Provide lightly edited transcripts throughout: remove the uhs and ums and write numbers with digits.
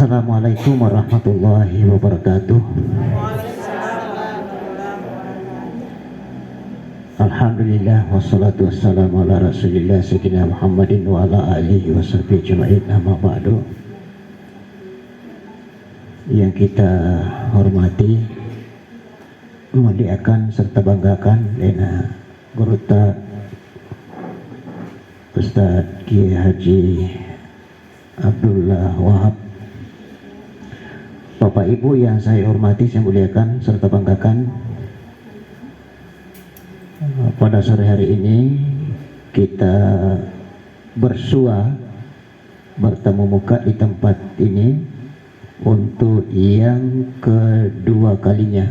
Assalamualaikum warahmatullahi wabarakatuh. Alhamdulillah wassalatu wassalamu ala rasulillah sayyidina Muhammadin wa ala alihi wa sahbihi ajma'in, amma ba'du. Yang kita hormati, muliakan serta banggakan Lena Guruta Ustaz Kiai Haji Abdullah Wahab, Bapak Ibu yang saya hormati, saya muliakan serta banggakan. Pada sore hari ini kita bersua bertemu muka di tempat ini untuk yang kedua kalinya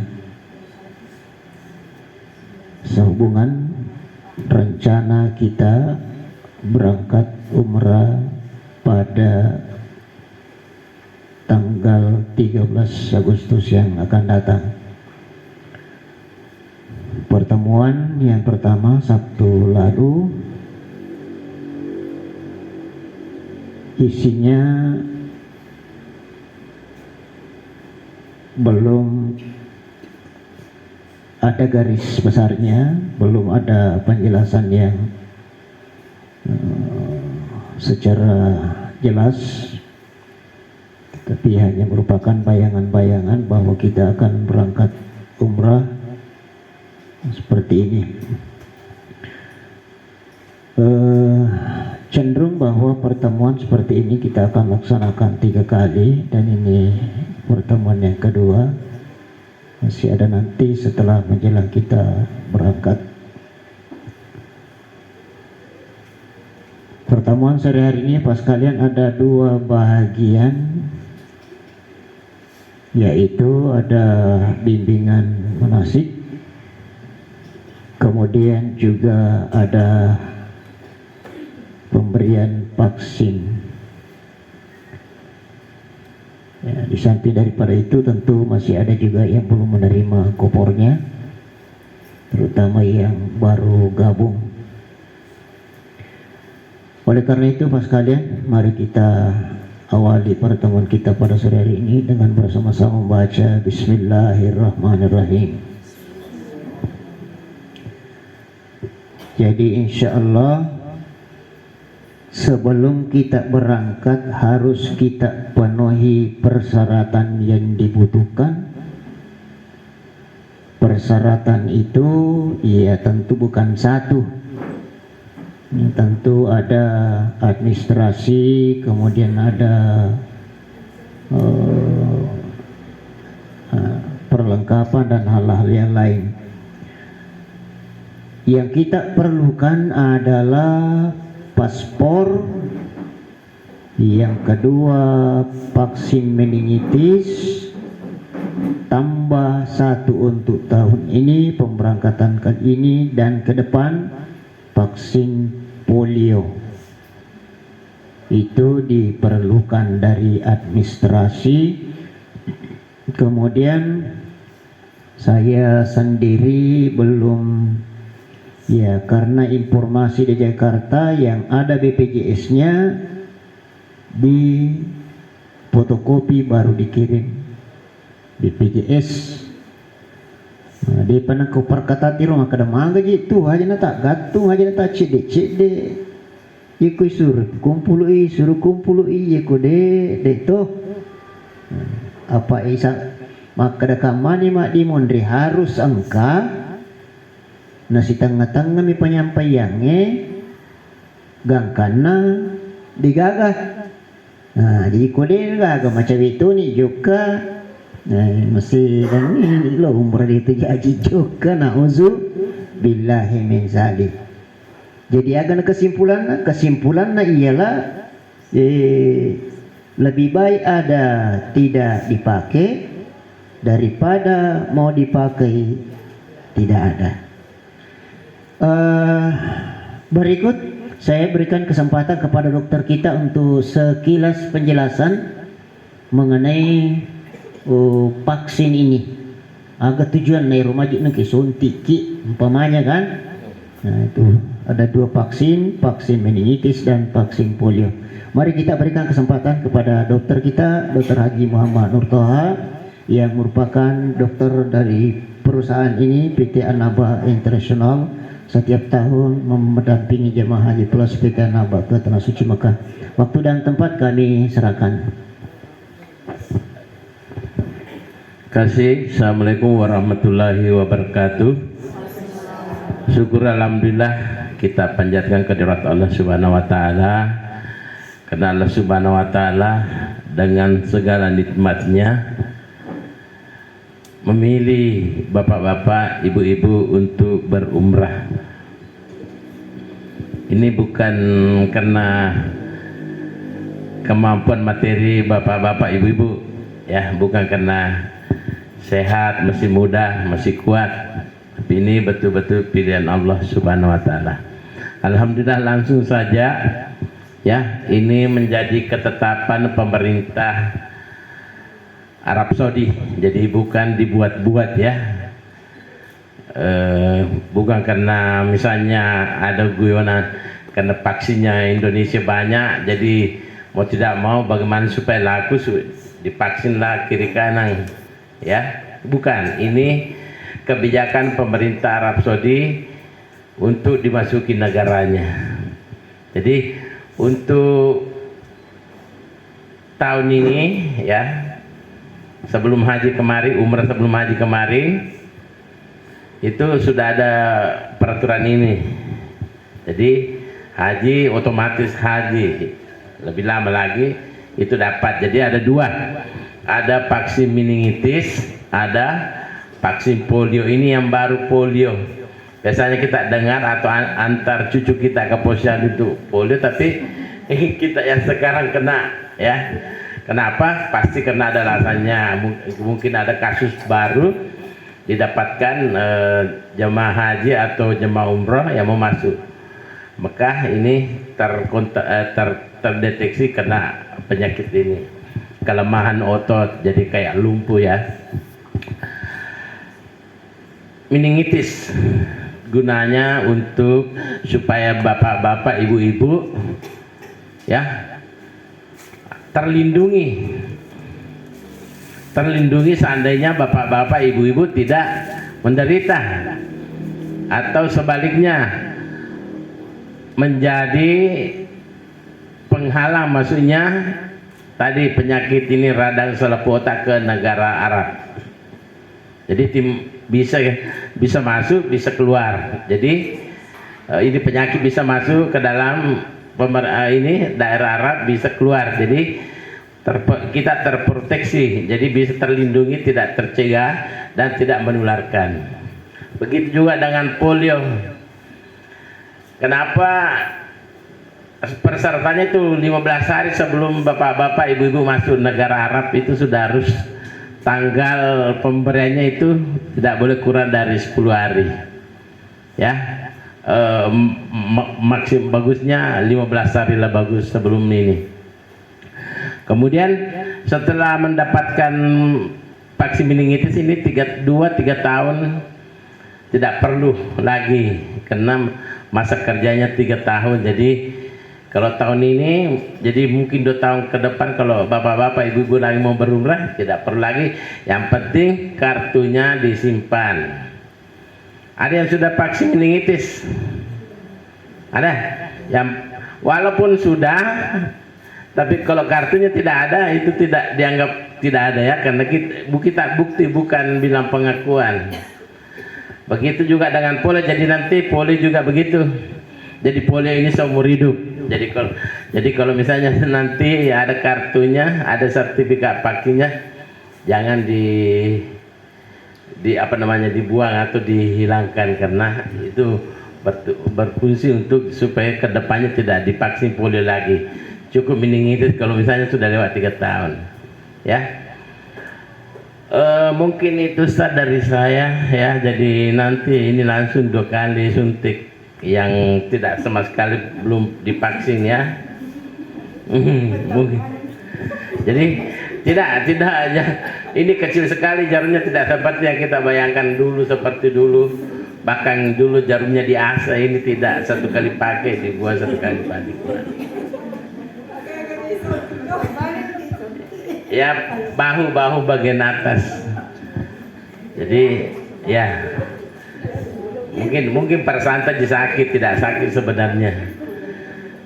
sehubungan rencana kita berangkat umrah pada tanggal 13 Agustus yang akan datang. Pertemuan yang pertama Sabtu lalu isinya belum ada garis besarnya, belum ada penjelasan yang secara jelas, tapi hanya merupakan bayangan-bayangan bahwa kita akan berangkat umrah seperti ini. Cenderung bahwa pertemuan seperti ini kita akan laksanakan 3 kali, dan ini pertemuan yang kedua. Masih ada nanti setelah menjelang kita berangkat. Pertemuan sore hari ini pas kalian ada 2 bahagian, yaitu ada bimbingan manasik, kemudian juga ada pemberian vaksin. Ya, di samping daripada itu tentu masih ada juga yang belum menerima kupornya, terutama yang baru gabung. Oleh karena itu pas kalian, mari kita awali pertemuan kita pada sore hari ini dengan bersama-sama membaca Bismillahirrahmanirrahim. Jadi insya Allah sebelum kita berangkat harus kita penuhi persyaratan yang dibutuhkan. Persyaratan itu ya tentu bukan satu, tentu ada administrasi, kemudian ada perlengkapan dan hal-hal yang lain. Yang kita perlukan adalah paspor, yang kedua vaksin meningitis, tambah 1 untuk tahun ini, pemberangkatan kali ini dan ke depan vaksin polio. Itu diperlukan dari administrasi. Kemudian saya sendiri belum, ya karena informasi di Jakarta yang ada BPJS-nya di fotokopi baru dikirim BPJS. Nah, di panangku perkata di rumah kada mangga gitu aja na tak gantung aja na tak cede iku suruh kumpul iku de to apa isa maka kamani mak di mondre harus angka nasi tengah-tengah mi penyampaiannya gangkana digagah. Nah jadi kode gagah macam itu nih juga. Nah mesti dan ini lo umrah itu jadi juga na'udzu billahi min zalik. Jadi akan kesimpulan ialah lebih baik ada tidak dipakai daripada mau dipakai tidak ada. Berikut saya berikan kesempatan kepada dokter kita untuk sekilas penjelasan mengenai vaksin ini. Agak tujuan dari rumah jik nak suntik umpamanya kan. Nah itu Ada 2 vaksin, vaksin meningitis dan vaksin polio. Mari kita berikan kesempatan kepada dokter kita, Dr. Haji Muhammad Nur Toha, yang merupakan dokter dari perusahaan ini, PT An-Naba International, setiap tahun mendampingi jemaah haji plus PT An-Naba ke Tanah Suci Mekah. Waktu dan tempat kami serahkan. Kasih. Assalamualaikum warahmatullahi wabarakatuh. Syukur alhamdulillah kita panjatkan kehadirat Allah Subhanahu wa taala, karena Allah Subhanahu wa taala dengan segala nikmatnya memilih bapak-bapak, ibu-ibu untuk berumrah. Ini bukan karena kemampuan materi bapak-bapak, ibu-ibu, ya, bukan karena sehat, masih muda, masih kuat, tapi ini betul-betul pilihan Allah Subhanahu wa taala. Alhamdulillah, langsung saja, ya, ini menjadi ketetapan pemerintah Arab Saudi. Jadi bukan dibuat-buat, ya. Bukan karena misalnya ada guyonan karena vaksinnya Indonesia banyak, jadi mau tidak mau bagaimana supaya laku, divaksinlah kiri kanan, ya. Bukan, ini kebijakan pemerintah Arab Saudi untuk dimasuki negaranya. Jadi untuk tahun ini, ya, sebelum haji kemarin, umrah sebelum haji kemarin itu sudah ada peraturan ini. Jadi haji otomatis haji lebih lama lagi itu dapat. Jadi ada 2, ada vaksin meningitis, ada vaksin polio. Ini yang baru polio. Biasanya kita dengar atau antar cucu kita ke posyandu itu polio, tapi kita yang sekarang kena, ya. Kenapa? Pasti karena ada alasannya. Mungkin ada kasus baru didapatkan jemaah haji atau jemaah umroh yang mau masuk Mekah, ini terdeteksi kena penyakit ini, kelemahan otot, jadi kayak lumpuh, ya. Meningitis gunanya untuk supaya bapak-bapak, ibu-ibu, ya, terlindungi seandainya bapak-bapak, ibu-ibu tidak menderita, atau sebaliknya menjadi penghalang, maksudnya tadi penyakit ini radang selaput otak ke negara Arab. Jadi bisa masuk, bisa keluar. Jadi ini penyakit bisa masuk ke dalam ini daerah Arab, bisa keluar. Jadi kita terproteksi, jadi bisa terlindungi, tidak tercegah dan tidak menularkan. Begitu juga dengan polio. Kenapa persyaratannya itu 15 hari sebelum bapak-bapak, ibu-ibu masuk negara Arab itu sudah harus, tanggal pemberiannya itu tidak boleh kurang dari 10 hari, ya. Maksimum bagusnya 15 hari lah bagus sebelum ini. Kemudian setelah mendapatkan vaksin meningitis ini 2-3 tahun tidak perlu lagi, karena masa kerjanya 3 tahun. Jadi kalau tahun ini, jadi mungkin 2 tahun ke depan kalau bapak-bapak, ibu-ibu lagi mau berumrah tidak perlu lagi. Yang penting kartunya disimpan. Ada yang sudah vaksin meningitis? Ada? Yang walaupun sudah, tapi kalau kartunya tidak ada, itu tidak dianggap tidak ada, ya, karena kita bukti, bukan bilang pengakuan. Begitu juga dengan polio. Jadi nanti polio juga begitu. Jadi polio ini seumur hidup. Jadi kalau misalnya nanti ya ada kartunya, ada sertifikat vaksinnya, jangan dibuang atau dihilangkan, karena itu berfungsi untuk supaya kedepannya tidak divaksin polio lagi. Cukup meningitis kalau misalnya sudah lewat 3 tahun, ya. Mungkin itu Ustaz dari saya, ya. Jadi nanti ini langsung 2 kali suntik yang tidak sama sekali belum divaksin, ya. Mungkin. Jadi tidak aja. Ini kecil sekali jarumnya, tidak seperti yang kita bayangkan dulu, seperti dulu Bahkan dulu jarumnya diasah, ini tidak, satu kali pakai dibuang, satu kali pakai. Ya, bahu bagian atas. Jadi ya mungkin perasaan tadi sakit, tidak sakit sebenarnya.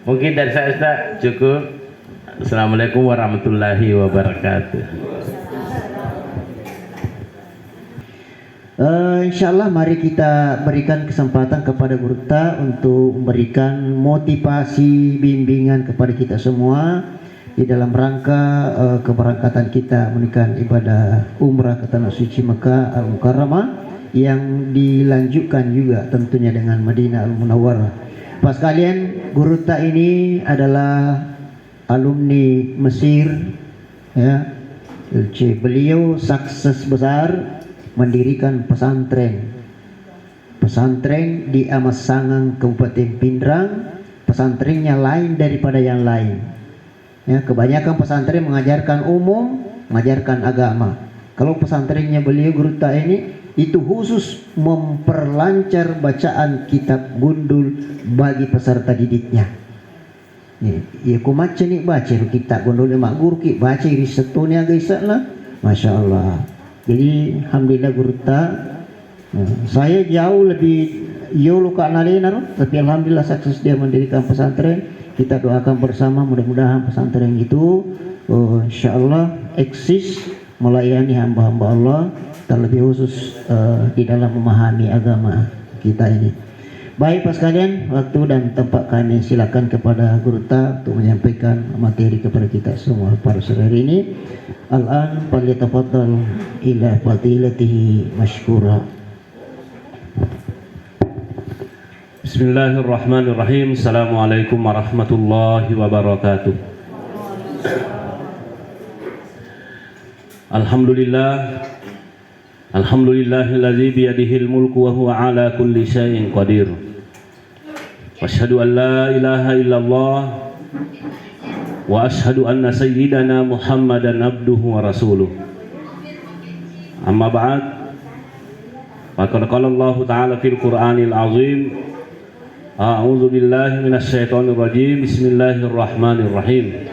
Mungkin dari saya Ustaz cukup. Assalamualaikum warahmatullahi wabarakatuh. Insyaallah mari kita berikan kesempatan kepada Guru Ta untuk memberikan motivasi bimbingan kepada kita semua di dalam rangka keberangkatan kita menunaikan ibadah umrah ke Tanah Suci Mekah Al-Mukarramah yang dilanjutkan juga tentunya dengan Madinah Al-Munawwarah. Pas kalian, Guru Ta ini adalah alumni Mesir, ya. Beliau sukses besar mendirikan pesantren di Amas Sangang Kabupaten Pindrang. Pesantrennya lain daripada yang lain. Ya, kebanyakan pesantren mengajarkan umum, mengajarkan agama. Kalau pesantrennya beliau Guru Ta ini itu khusus memperlancar bacaan kitab gundul bagi peserta didiknya. Ya, ku maca ni baca kitab gundul mak guru ki baca risetnya guys lah. Masya Allah. Jadi alhamdulillah Guru Ta, saya jauh lebih luka nalena, tapi alhamdulillah sukses dia mendirikan pesantren. Kita doakan bersama mudah-mudahan pesantren itu insyaallah eksis melayani hamba-hamba Allah, terlebih khusus di dalam memahami agama kita ini. Baik Pak sekalian, waktu dan tempat kami silakan kepada Guru Ta untuk menyampaikan materi kepada kita semua pada sore hari ini. Al-an falyatafaddal ila fadilatihi mashkura. Bismillahirrahmanirrahim. Assalamualaikum warahmatullahi wabarakatuh. Alhamdulillahilladzi biyadihil mulku wa huwa ala kulli syai'in qadir. Asyhadu an la ilaha illallah wa asyhadu anna sayyidana Muhammadan abduhu wa rasuluh. Amma ba'd. Faqad qala Allah ta'ala fil Qur'anil azim. A'udzu billahi minasyaitonir rajim. Bismillahirrahmanirrahim.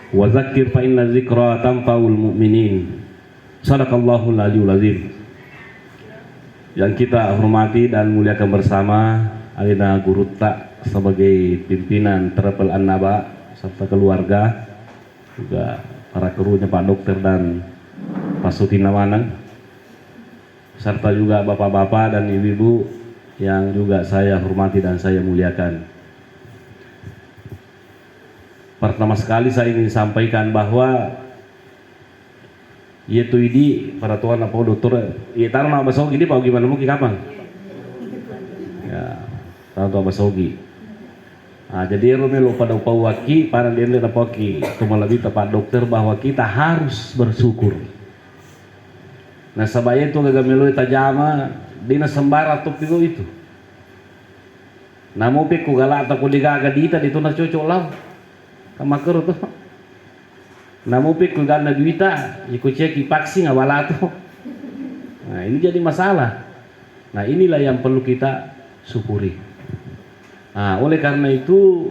Wa dzakkir fa inna dzikra tanfa'ul mu'minin. Shadaqallahul aliyyul azim. Yang kita hormati dan muliakan bersama Alina Guru Ta sebagai pimpinan Travel An-Naba serta keluarga, juga para krunya Pak Dokter dan Pak Sutina Manang, serta juga bapak-bapak dan ibu-ibu yang juga saya hormati dan saya muliakan. Pertama sekali saya ingin sampaikan bahwa yaitu ini para tuan apa dokter ya taruh nama Sogi ini pak gimana mungkin kapan ya taruh nama Sogi. Nah, jadi Romelo pada upawaki para dia tidak paki cuma lebih tepat dokter bahwa kita harus bersyukur. Nah sabaya itu gak melu tajama dina sembara top itu. Namo pe ku galak ta ku digaga dita itu na cocok lah. Kamakero tuh. Namo pe ku gana duita, iku ceki paksi ngawala tuh. Nah, ini jadi masalah. Nah, inilah yang perlu kita syukuri. Nah, oleh karena itu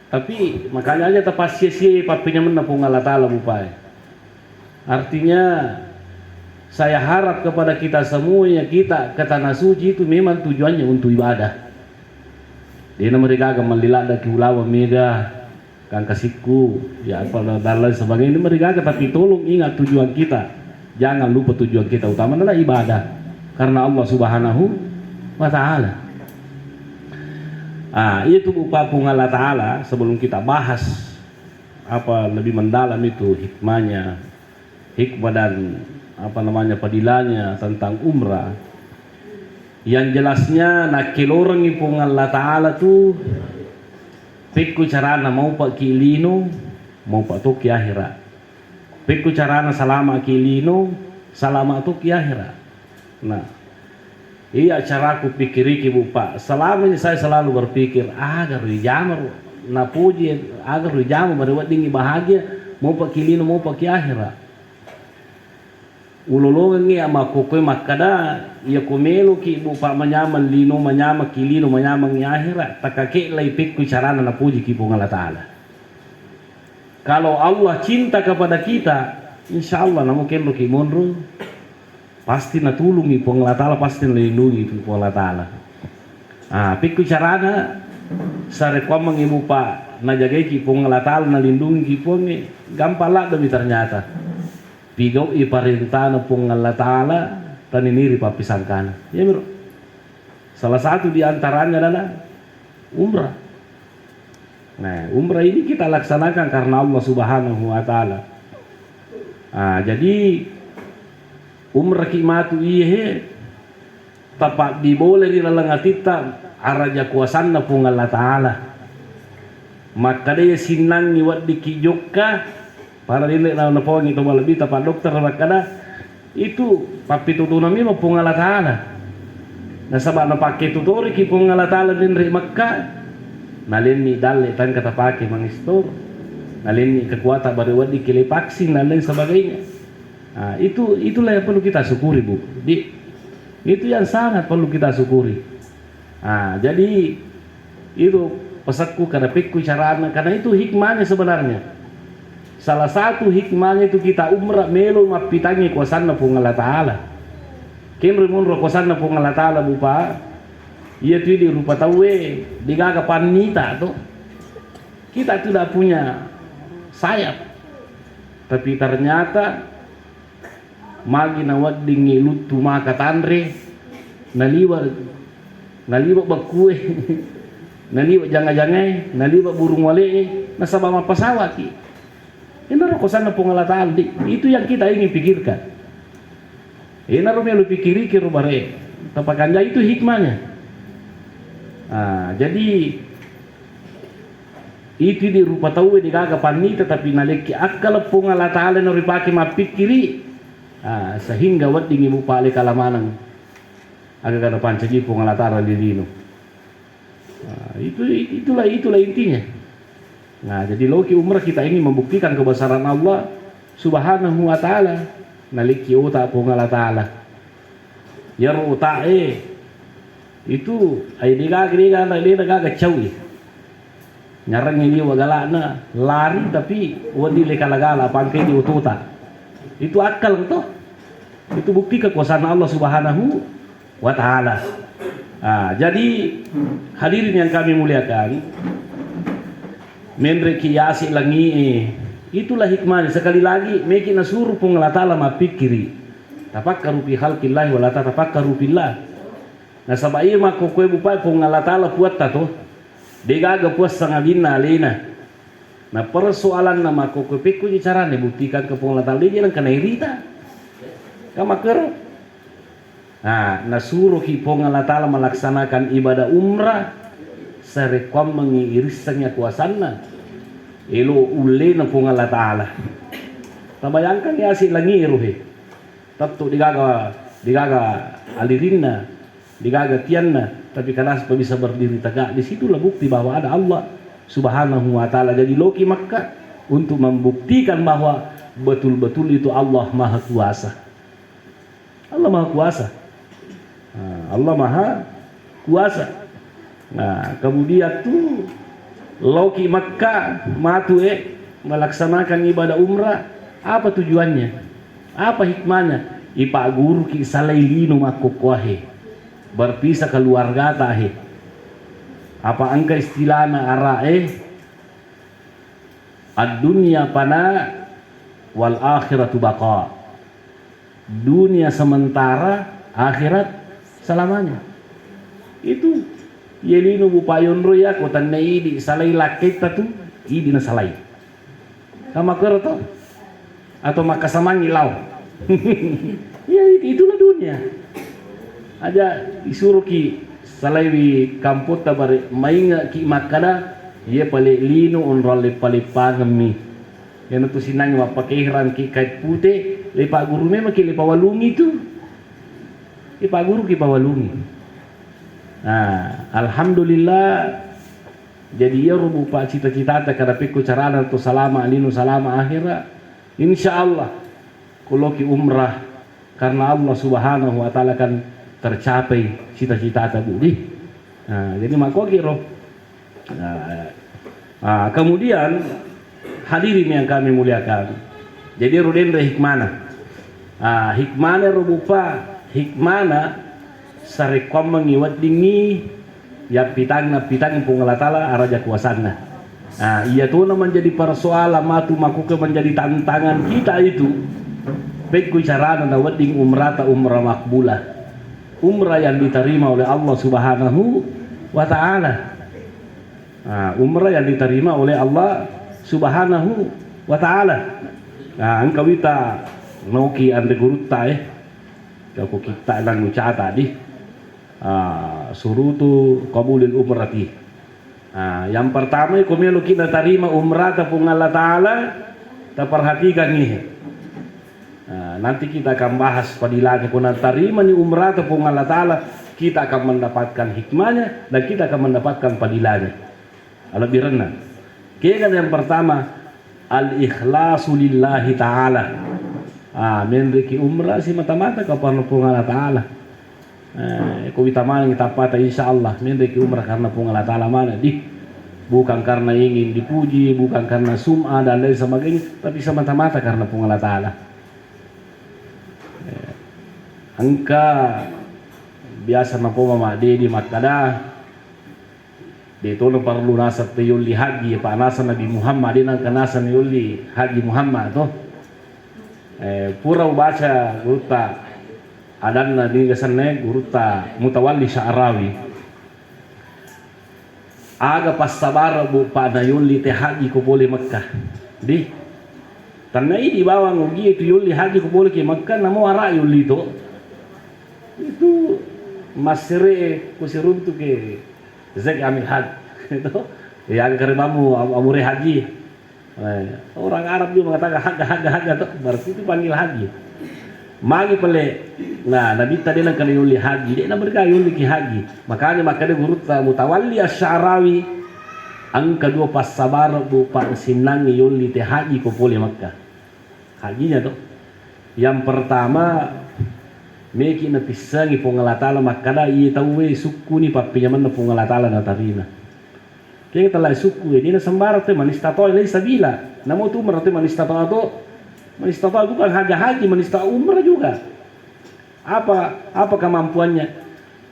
tapi makanya aja tepat sia-sia papinya menapung Allah Ta'ala bupai. Artinya saya harap kepada kita semuanya, kita ke Tanah Suci itu memang tujuannya untuk ibadah. Dia mereka akan melilak dari ulawa mega kan kasihku ya apa dan lain sebagainya ini mereka tapi tolong ingat tujuan kita, jangan lupa tujuan kita utama adalah ibadah karena Allah Subhanahu wa Ta'ala. Itu upapung Allah Ta'ala. Sebelum kita bahas apa lebih mendalam itu hikmah dan apa namanya padilannya tentang umrah, yang jelasnya nakilorang ipung Allah Ta'ala tuh pikku carana mau pak kilino mau pak tu ki akhirat, pikku carana salama kilino salama tu ki akhirat. Nah iya caraku pikir iki bu pak, selama ini saya selalu berpikir agar dijamar na puji agar dijamar merewat tinggi bahagia mau pak kilino mau pak ki akhirat. ulolongan ngi ama kokoy makada ya komelo ki bupa manyaman lino manyama kilino manyama ngi akhirat takake lai pikku carana na puji ki pung Allah Ta'ala. Kalau Allah cinta kepada kita, insya Allah na mungkin lo ki monro pasti na tulungi pung Allah Ta'ala, pasti na lindungi pung Allah Ta'ala. Pikku carana sare kwa mangibu pa na jagai ki pung Allah Ta'ala na lindungi ki pung gampang lah demi ternyata pigau iparintah na pung Allah Ta'ala taniniri papisangkana ya bro. Salah satu di antaranya adalah umrah. Nah umrah ini kita laksanakan karena Allah Subhanahu Wa Ta'ala. Jadi umrah kimatu ihe tapak diboleh di lalang kita araja kuasanna pung Allah Ta'ala. Maka dia sinangi wat dikijokka para dile na napawang ito malabi tapak dokter makada itu papi tutunami mo pung Allah Ta'ala. Nasaba na pakai tutori ki pung Allah Ta'ala din ri Makkah. Nalin ni dal tan kata pakai mangistor. Nalin ni kekuatan baru wat dikili vaksin dan lain sebagainya. Itulah yang perlu kita syukuri Bu. Itu yang sangat perlu kita syukuri. Jadi itu pesanku karena pikku carana karena itu hikmahnya sebenarnya. Salah satu hikmahnya itu kita umrah melo mapitangi kuasanna pung Allah Ta'ala. Kemri munro kuasanna pung Allah Ta'ala bupa. Ia tu di rupa tawe digaga panita tuh. Kita tidak punya sayap. Tapi ternyata magi nawad dingi lutu maka tandre naliwa bakue naliwa jangan-jangan naliwa burung wale nasaba mapasawat ini rokosan pung Allah Ta'ala itu yang kita ingin pikirkan ini rumelu pikiri ke rubare tapakanja itu hikmahnya. Jadi itu di rupa tahu di gaga panita tapi naleki akal pung Allah Ta'ala nori paki mapikiri sehingga wat dingi mu pale kalamanang agak kada pancaji pung Allah Ta'ala di dino. Itulah intinya. Jadi loki umrah kita ini membuktikan kebesaran Allah Subhanahu Wa Ta'ala naliki uta pung Allah Ta'ala ya uta itu ay digaga cawi nyarang ini wagalana lari tapi wadi lekalagala pangkai di ututa itu akal itu bukti kekuasaan Allah Subhanahu Wa Ta'ala. Jadi hadirin yang kami muliakan menre kiasi langi itulah hikmahnya. Sekali lagi meki nasuruh pung Allah Ta'ala mapikiri tafakkaru fi khalqillahi wa la tatafakkaru fillah. Nah sabai mako kue bupai pung Allah Ta'ala puat tato degaga puas sangadina alena. Nah persoalan nama kue pikku carane buktikan ke pung Allah Ta'ala dia nang kena irita kama ker. Nasuruh pung Allah Ta'ala melaksanakan ibadah umrah serekom mengirisnya kuasanna elo ule na pung Allah Ta'ala. Tabayangkan ya si langi ruhe tatto digaga alirinna digaga tianna tapi karena bisa berdiri tegak di situlah bukti bahwa ada Allah Subhanahu Wa Ta'ala. Jadi loki Makkah untuk membuktikan bahwa betul-betul itu Allah Maha Kuasa. Allah Maha Kuasa. Allah Maha Kuasa. Kemudian tuh loki Makkah matu melaksanakan ibadah umrah. Apa tujuannya? Apa hikmahnya? Ipa guru ki salailino makokohe berpisah keluarga tahe. Apa angka istilahna ara ad-dunya pana wal akhiratu baqa. Dunia sementara, akhirat selamanya. Itu yelino bupayon roya kotan nei di salai laketa tu idi na salai. Kama kerto atau makasamangi lau. Ya itulah dunia. Aja disuruh ki salai kamput tabare mainga ki makana ye pale lino onrole pale pangemi. Yang tu sinang wa pakairan ki kait putih lepa guru memang ki lepa walungi tu. Lepa guru ki pawalungi. Alhamdulillah jadi ya rupa cita-cita ta kada pikku carana tu salama alinu salama akhirah insyaallah kulo ki umrah karena Allah Subhanahu wa taala kan tercapai cita-cita tadi. Nah, jadi mako kiro. Kemudian hadirin yang kami muliakan. Jadi ruden re hikmana. Hikmana rupa hikmana sarekom mengiwat dingi ya pitang pung Allah taala araja kuasana. Iya tuh menjadi persoalan matu makuke menjadi tantangan kita itu. Baik bicara na wedding umrah makbulah. Umrah yang diterima oleh Allah Subhanahu wa taala. Umrah yang diterima oleh Allah Subhanahu wa taala. Engkau kita noki ande gurutta kau kita lang uca tadi surutu qabulil umrati. Yang pertama kalau kita terima umrah tepung Allah taala, kita perhatikan nih. Nanti kita akan bahas padilanya kalau terima ni umrah tepung Allah taala, kita akan mendapatkan hikmahnya dan kita akan mendapatkan padilanya. Lebih rendah. Kira yang pertama al-ikhlasu lillahi ta'ala. Menriki umrah si mata-mata kapan pung Allah ta'ala. Kau kita mana kita patah insyaallah menriki umrah karena pung Allah ta'ala mana di. Bukan karena ingin dipuji, bukan karena sum'ah dan lain sebagainya, tapi semata-mata karena pung Allah ta'ala. Angka biasa napo mama di Makkah. Dito no perlu nasab te yuli haji pa nasa Nabi Muhammad din ang kanasa ni yuli haji Muhammad to. Pura baca guruta adan na din gasanne guruta Mutawalli Sya'rawi. Aga pas sabar bu pa na yuli te haji ko boleh Makkah. Di tanai di bawah ngugi itu yuli haji ko boleh ke Makkah namo ara yuli to. Itu masire ko siruntu ke Zek amil had itu yang kerimamu amure haji. Orang Arab juga mengatakan haga tuh berarti itu panggil haji. Magi pele. Nah, Nabi tadi nak kali yuli haji, dia nak berkah yuli ki haji. Makanya guru Mutawalli Sya'rawi ang kedua pas sabar bu pak sinang yuli te haji ko pole Makkah. Hajinya tuh. Yang pertama meki na pisangi pong Allah taala makada iya tahu suku ni papinyaman na pong Allah taala na tarina. Kaya talay suku ini na sambara te manistato ilay sabila. Namo tu merate manistato bukan haji manista umrah juga. Apa kemampuannya?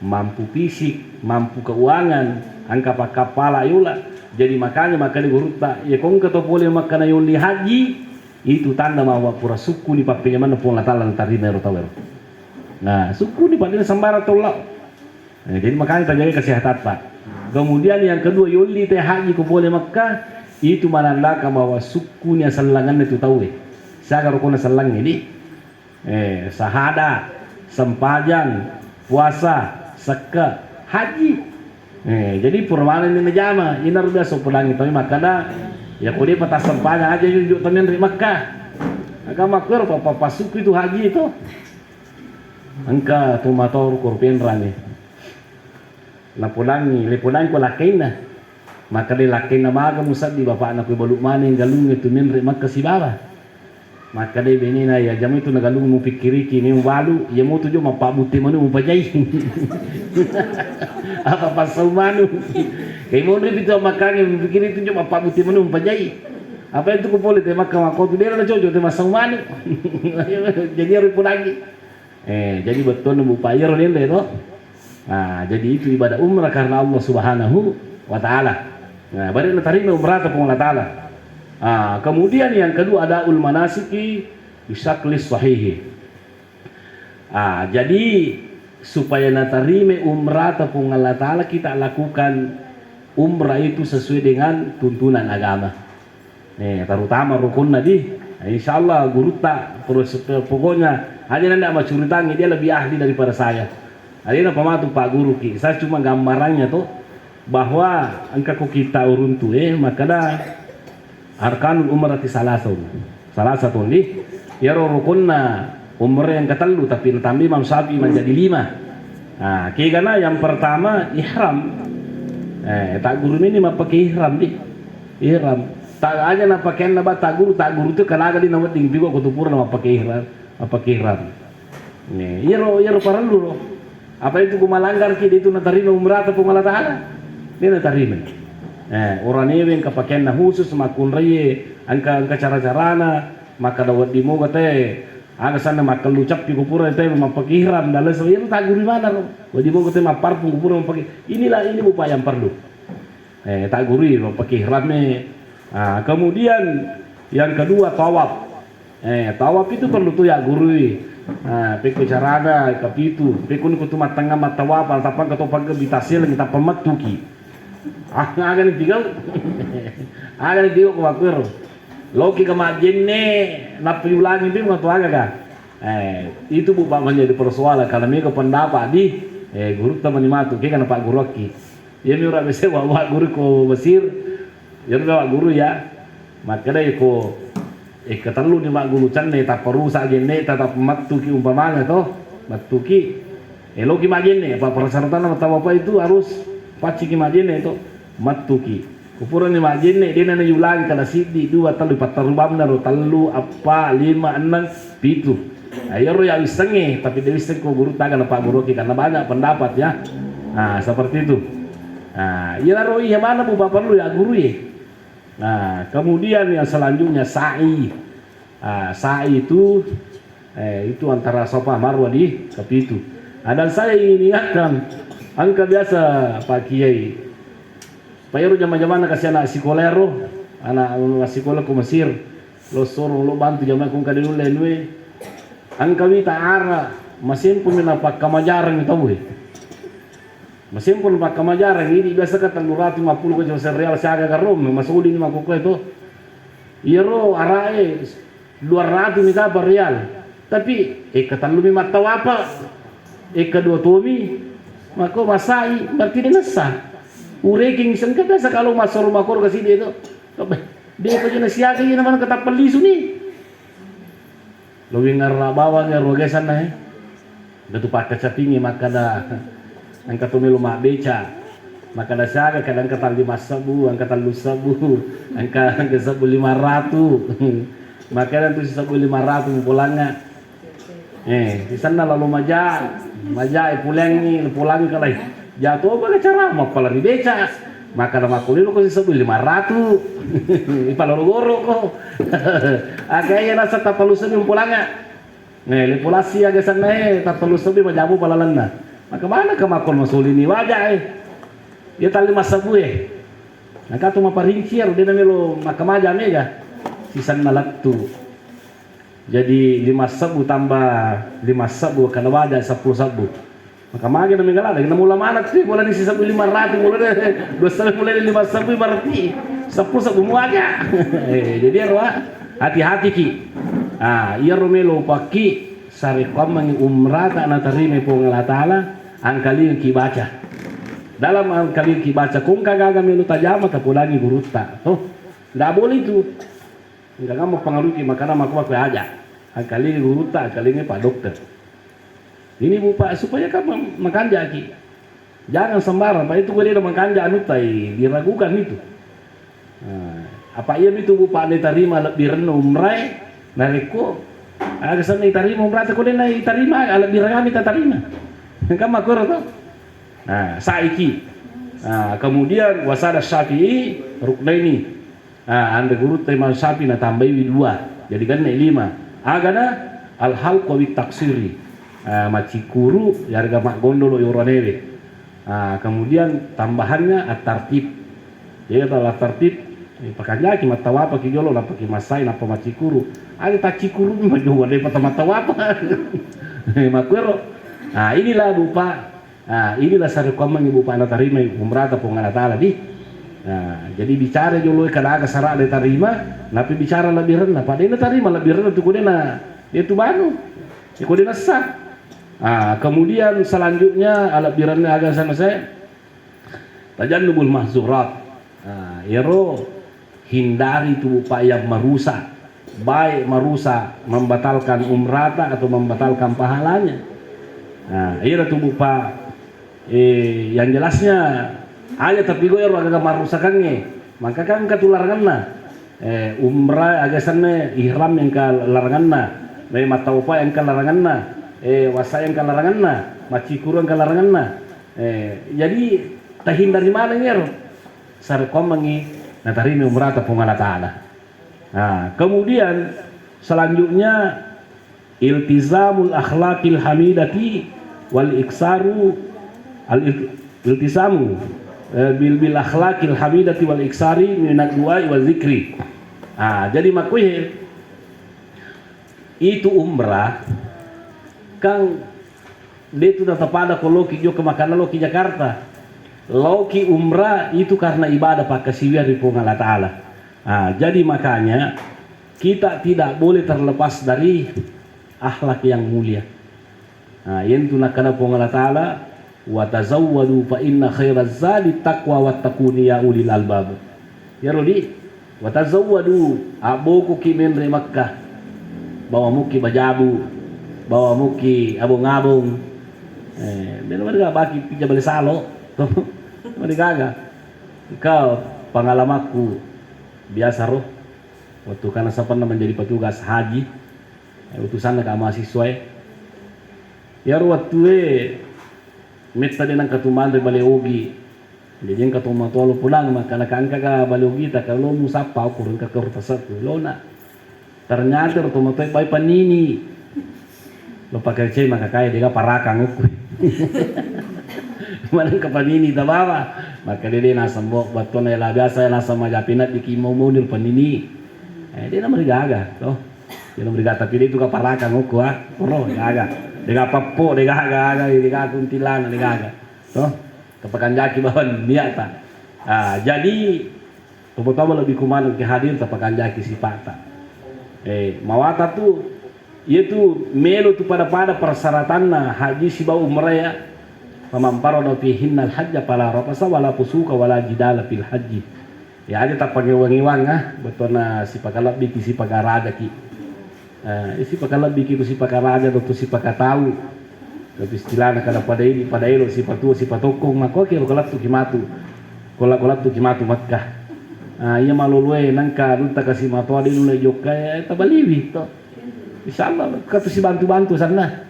Mampu fisik, mampu keuangan, angka kepala yula. Jadi makanya guruta ya kong ketopole makana yuli haji itu tanda bahwa pura suku ni papinyaman na pong Allah taala na tarina rotawero. Nah, suku ni pada sembara tolak. Jadi makanya terjaga kesehatan Pak. Kemudian yang kedua yuli teh haji ko boleh Makkah itu menandakan bahwa suku ni selangan itu tahu Saya kalau kena selang ini sahada, sempajang, puasa, seka, haji. Jadi permanen ini jama, ini udah sopelang itu makanya ya kau dia patah sempajang aja juga temen dari Makkah. Agak makar apa suku itu haji itu. Angka tumator korpen rani. Lapulangi ko lakin na. Maka di lakin na maga musad di bapak anak ko baluk maning galung itu minri Makkah si baba. Maka di benina ya jam itu nagalung mo pikiri kini mo balu ya mo tujo mapabuti manu mo pajay. Apa pasau manu. Kay mo ri bito makang mo pikiri tujo mapabuti manu mo pajay. Apa itu ko boleh te Makkah mako tu dia na jojo te masau manu. Jadi hari pulangi. Jadi betul nemu payar lele itu. Jadi itu ibadah umrah karena Allah Subhanahu wa taala. Nah, baru terima umrah tepung Allah taala. Kemudian yang kedua ada ul manasiki bisaklis sahihi. Jadi supaya natarime umrah tepung Allah taala kita lakukan umrah itu sesuai dengan tuntunan agama. Terutama rukun tadi. Insyaallah guruta pokoknya hanya nanda macuritangi dia lebih ahli daripada saya. Hari ini pematu Pak Guru ki. Saya cuma gambarannya tuh bahwa angka kita urun tuh makanya arkanul umrati salah satu nih ya rukunna umrah yang ketellu tapi natambi Imam Syafi'i menjadi 5. Karena yang pertama ihram. Tak guru ini mah pakai ihram di. Ihram. Tak aja na pakaian na tak guru itu kalaga di nama tinggi juga kutupur nama pakai ihram. Nih, iro parallu ro. Apa itu kumalanggar ki itu natarima umrah atau pengala taala? Dia natarima. Orang ini yang kepakian khusus makun reye, angka cara-carana, maka dawat di moga teh, aga sana maka lucap di kupura teh mempakihram dalam itu tak guri mana ro. Di moga teh mapar pun kupura mempakih. Inilah ini upaya yang perlu. Tak guri mempakihramnya. Kemudian yang kedua tawaf. Tawaf itu perlu tuh ya gurui. Peko carana kapitu peko ni kutu matanga matawa para tapang kato pagga bitasil kita pematuki aga ni tigal ko makwero loki ka majenne napi ulangi bi matu aga ka itu bukan menjadi persoalan karena mereka pendapat di guru teman matu ke kana pak guru ki ya mi ora bese wa guru ko Mesir ya ora guru ya maka dai ko katalu ni mak gulu can ne tak perlu sa gene tatap matuki umpamanya toh matuki loki magene apa persyaratan atau apa itu harus paci ki magene itu matuki ukuran ni magene dia nana yulang kala sidi 2 3 4 rubam naro talu apa 5 6 7 ayo ro ya wisenge tapi dia wiseng ko guru tagan pak guru ki karena banyak pendapat ya seperti itu iya ro iya mana bu bapak lu ya guru ya. Nah, kemudian yang selanjutnya sa'i. Sa'i itu antara Safa Marwah di tepi itu. Dan saya ingin ingatkan angka biasa Pak Kiai. Pak Yero zaman-zaman kasih anak sekolah anak sekolah ke Mesir. Lo sorong lo bantu zaman kung kadenu lenwe. Angka wita ara mesin pun menapak kamajaran itu we. Mesin pun pak kamajaran ini biasa kata 250 ke juta real saya agak rom masuk di mako itu iro arae 200 minta per real tapi kata lu mata apa kedua tomi mako masai berarti dia nasa ureking sengka biasa kalau masuk rumah kor ke sini itu dia punya siaga ini namanya kata pelisu nih lu ngarra bawang ngarro gesan nah betul pakai capingi maka dah angka tu melu mak beca maka dah saga kadang kata 5.000 angka 10.000 angka 1.500 maka dan tu 1.500 pulangnya di sana lalu maja pulangi kalai jatuh apa cara mau pala di beca maka dah makulino ko 1.500 ipalo goro ko agaya nasa tapalusan yung pulanga lipulasi aga sana tapalusan bi majabu palalanna maka mana kemakon masulini wajah dia tali masabu maka tu maparincir dia namelo makamaja mega sisan malaktu jadi 5.000 tambah 5.000 kana wajah 10.000 maka magi na mingala lagi namula mana tu bola ni 1.500 mulai 2 mulai 5.000 berarti 10.000 wajah jadi arwah hati-hati ki iya romelo paki sari kamang umrah tak natarime po ng Allah Ta'ala ang kalian kibaca dalam ang kalian kibaca kung kagaga melu tajama tapulangi buruta tidak boleh itu tidak kamu pengaruhi makanya maku aja ang kalian buruta kalian pak dokter ini bu pak supaya kamu makan jaki jangan sembarang pak itu gue dia makan anu tai diragukan itu apa iya itu bu pak diterima lebih rendah umrah nariko agak sana itarima umrah ko din na itarima alat biragami tatarima kan makuro to saiki kemudian wasada Syafi'i ruknaini anda guru tema Syafi'i na tambahi 2 jadi kan 5 agana al halq wa taksiri macikuru yarga mak gondolo yoronewe kemudian tambahannya at-tartib jadi kalau at-tartib pakanya ki matawa pa ki jolo na pa ki masai na pa macikuru ada takikuru majuwa dai pa matawa pa makwero inilah bupa inilah sarekomang ibu pa na tarima umrah ta pong Allah di jadi bicara jolo kada aga sara de tarima napi bicara lebih rendah pa de tarima lebih rendah tu kudena itu banu itu kudena sah kemudian selanjutnya alat birannya agak sama saya tajannubul mahzurat yaro hindari itu upaya merusak baik merusak membatalkan umrah atau membatalkan pahalanya iya tuh bupa yang jelasnya aja tapi gue agak merusakannya maka kan ketularangan umrah agak sana ihram yang ke larangan dari mata upaya yang ke larangan wasayang kalarangan na, macikurang kalarangan na. Jadi tahin dari mana ngero? Sarkomangi natarimi umrata pungala ta'ala. Nah, kemudian selanjutnya iltizamul akhlaqil hamidati wal iksaru iltizamu bil akhlaqil hamidati wal iksari minat duai wal zikri. Jadi makuih itu umrah kang dia itu datang pada koloki jo ke makanan loki Jakarta. Loki umrah itu karena ibadah pak kasiwia di Allah Ta'ala. Jadi makanya kita tidak boleh terlepas dari akhlak yang mulia. Yentu nakana Allah Ta'ala wa tazawwadu fa inna khairaz zadi taqwa wattaquni ya ulil albab. Ya rodi wa tazawwadu aboku ki men re Makkah. Bawa muki bajabu, bawa muki abong-abong. Benar-benar baki pija bali salo. Marigaga. Ikaw pengalamanku biasa roh waktu karena sapan menjadi petugas haji utusan ke mahasiswa ya waktu meta dengan katuman dari Baleogi jadi katuman tuh pulang maka nakangka ke Baleogi tak kalau musapa kurang ke kertas satu lo nak ternyata tuh tuh pai panini lo pakai cai maka kaya dia parakang aku mana ke panini tak bawa maka dia nasa mbok baton ya biasa ya nasa majapinat di kimau munir panini dia nama gaga toh dia nama gaga tapi dia itu ke parakang aku oro gaga dia papo dia gaga dia kuntilan dia gaga toh kepakan jaki bawan dia tak jadi terutama lebih kuman ke hadir kepakan jaki si pakta mawata tuh itu melu tu pada persyaratanna haji si bau umrah ya pamamparono fihinnal hajja pala rapasa wala pusuka wala jidala fil haji ya aja tak pangiwang-iwang betona si pakalab biki si pagaraja ki si pakalab biki si pagaraja do si pakatau tapi istilahna kada pada ilo si patua si patokong mako kiro kolab tu kimatu kolab tu kimatu Makkah iya malulue nangka dunta kasih matua di nulai joka ya tabaliwi to insyaallah kata si bantu-bantu sana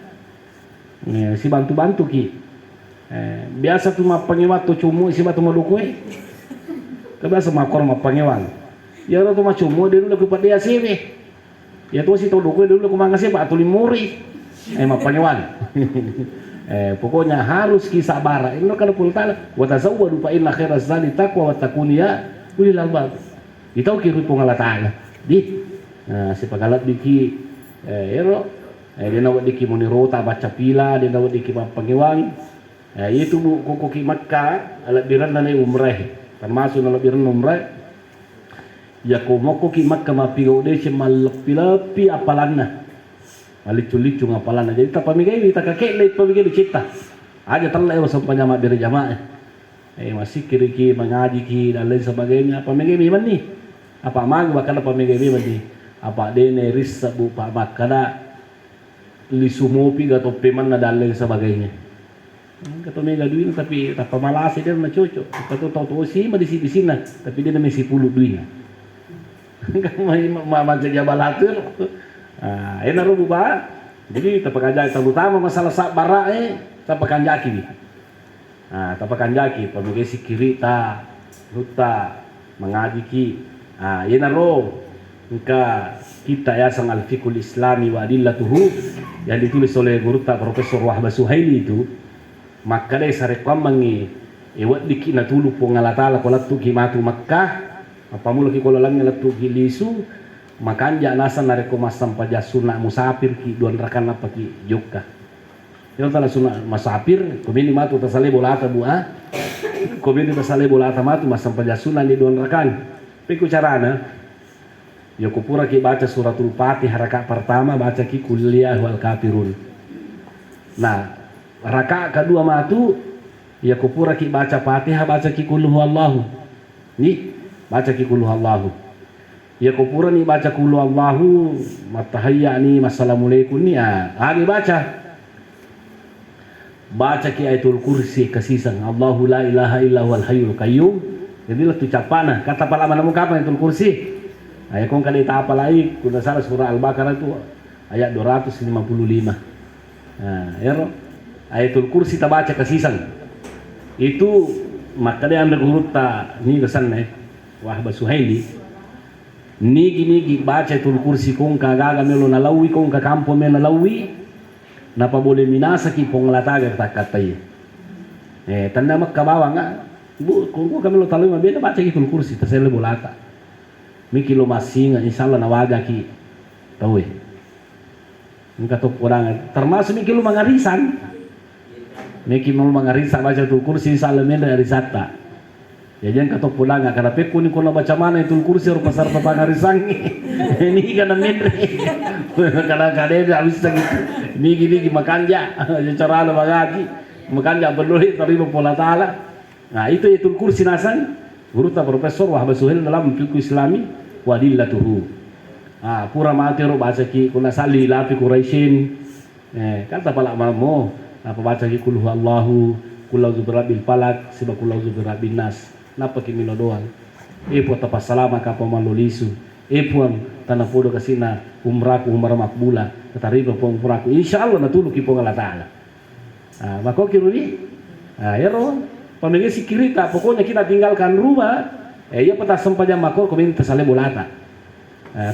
si bantu-bantu ki biasa tu mapangiwat tu cumu si batu madukue kebiasa makor mapangiwang ya tu macumu dia dulu kepat dia sini ya tu si tau dukue dulu kumangasi pak tulimuri mapangiwang pokoknya harus kisah bara ini kalau pun ta'ala wa tazawwadu fa inna khairaz zadi taqwa wattaquni ya ulil albab kita kiri pungala ta'ala di si pagalat diki dia nawat diki munirota baca pila dia nawat diki mapangiwang itu bu kuki Makkah alat biran dan umrah termasuk alat biran umrah ya komoko ki Makkah mapigo de lepi apalanna malicu-licu ngapalanna jadi tak pamigay tak kakek leit pamigay dicita aja terlai sampanya mak dari jamaah masih kiri mengaji ki dan lain sebagainya pamigay man ni apa mag bakal pamigay man ni apa dene ris bu pak makana lisumopi gato peman na dan lain sebagainya kata mega duit tapi tak pemalasi dia nak cocok kata tahu sih mah di sini tapi dia namanya si puluh duit kan macam jabal atur enak rubah jadi tapakan jaki terutama masalah sabara tapakan jaki tapakan jaki pamigay si kirita ruta mengaji ki enak ro engka kita ya sang al-fiqhul islami wa adillatuhu yang ditulis oleh guru Profesor Wahbah Suhaili itu maka dai sarekwam mangi ewat diki na tulu po ngalatala ko lattu kimatu Makkah apamula ki ko lang lattu gilisu makanja nasa nareko masam paja sunna musafir ki duan rakan apa ki jokka yo tala sunna musafir kumini matu tasale bolata bua kumini tasale bolata matu masam paja sunna ni duan rakan piku carana yo kupura ki baca suratul Fatihah rakaat pertama baca ki kulliyah wal kafirun nah rakaat kedua matu ya kupura ki baca Fatihah baca ki qul huwallahu nih baca ki qul huwallahu ya kupura nih baca qul huwallahu matahayya nih assalamualaikum nih hari baca ki ayatul kursi kasisang Allahu la ilaha illa huwal hayyul qayyum jadi lah tu capana kata pala mana muka apa ayatul kursi ayat kong kali tak apa lagi kuda salah surah Al-Baqarah itu ayat 255 Ya roh. Ayatul kursi ta baca kasisang. Itu makanya anda urut ta ni kesan Wahbah Suhaili. Nigi baca ayatul kursi kong kagaga melo nalawi kong kakampo melo nalawi. Napa boleh minasa ki pong lataga ta katai. Tanda makkabawa nga. Bu, kung kami lo taloy mabeda baca ayatul kursi ta sele bolata. Miki lo masinga insyaallah nawaga ki. Tahu Nkatok orang termasuk miki lu mangarisan. Miki mau mangarisan baca tul kursi salamen dari risata. Ya jangan katok pulang karena peku ni kono baca mana tul kursi ru pasar pangarisan. Ini kana mendre. Kana kade habis gitu. Miki makanja cara lo bagaki. Makanja berdoa terima pola taala. Nah itu kursi nasan. Guru ta Profesor Wahbah Suhail dalam fikih Islami wadillatuhu. Pura mati ro baca ki kuna sali lapi Quraisyin kata pala mamo apa baca ki kul huwallahu kul a'udzu birabbil falaq siba kul a'udzu birabbin nas napa ki milo doang po tapa salama ka pamalulisu puang tanah podo kasina umrah makbula tatariba pong puraku insyaallah natulu ki pong Allah taala mako kiruni ya ro pamenge sikirita pokoknya kita tinggalkan rumah ya peta sampaja makor kominta sale bolata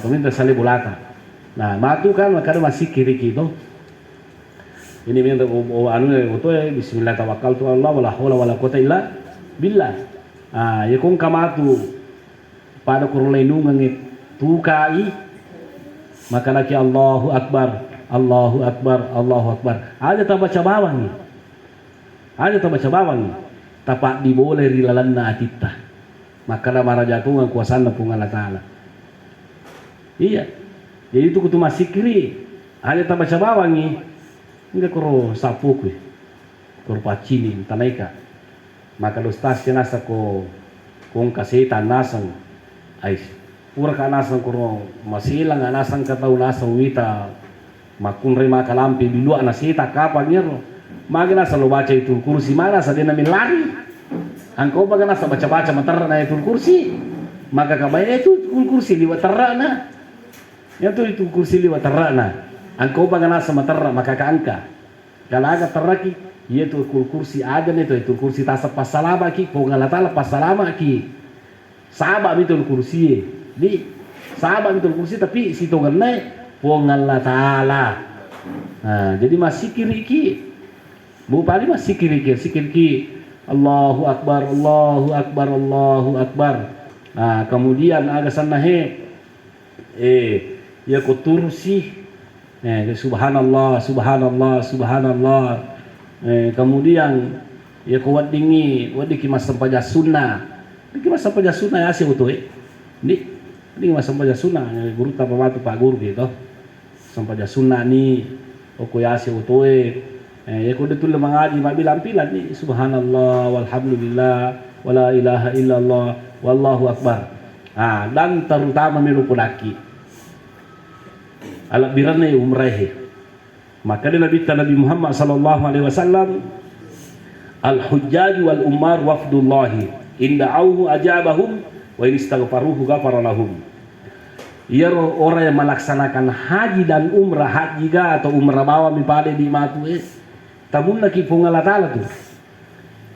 peminta sale bolata. Nah, matu kan makanya masih kiri gitu. Ini minta bismillah tawakkaltu Allah wala haula wala quwata illa billah. Ya kung kamatu pada kurang lindungan tukai maka lagi Allahu Akbar, Allahu Akbar, Allahu Akbar. Ada tak baca bawang ni. Ada tak baca bawang ni. Tapak diboleh rilalanna atita. Maka la marajatungan kuasana pung Allah Ta'ala. Iya, jadi itu kutu masih kiri. Hanya tak baca bawangi, enggak koro sapu kue, koro pacini tanaika. Maka dostas nasa ko kong kaseta nasang, ais. Pura ka nasang koro masilang nasang katau nasang wita, makunre makalampi bilua nasita kapan nyer. Magi nasa lo baca itu kursi mana sa dia namin lari. Angkau baga nasa baca matar na itu kursi, maka kabaya itu kursi liwat terana. Itu kursi liwat terana. Angkau bagaimana sama terra maka keangka. Kalau agak teraki, itu kursi aja nih itu kursi tasa pas salama ki, pengalatala pas salama ki. Sahabat itu kursi, di sahabat itu kursi tapi si tongan naik pengalatala. Nah, jadi masih kiri ki, bu pali masih kiri ki. Allahu Akbar, Allahu Akbar, Allahu Akbar. Nah, kemudian agak sana ya kutursi subhanallah subhanallah subhanallah kemudian ya kuat dingi wadi mas sampaja sunnah mas sampaja sunnah ya sih utuh ini mas sampaja sunnah guru ta pamatu pak guru gitu sampaja sunnah ni oku ya sih utuh ya kudu tuh mengaji mabilang pilan ni subhanallah walhamdulillah wala ilaha illallah wallahu akbar dan terutama milu laki alat birana umrah. Maka dia Nabi Muhammad sallallahu alaihi wasallam al-hujjaj wal ummar wafdullahi in da'awhu ajabahum wa in istaghfaruhu ghafara lahum. Ya orang yang melaksanakan haji dan umrah haji ga atau umrah bawa mipade di matu tamun laki pongala taala tu.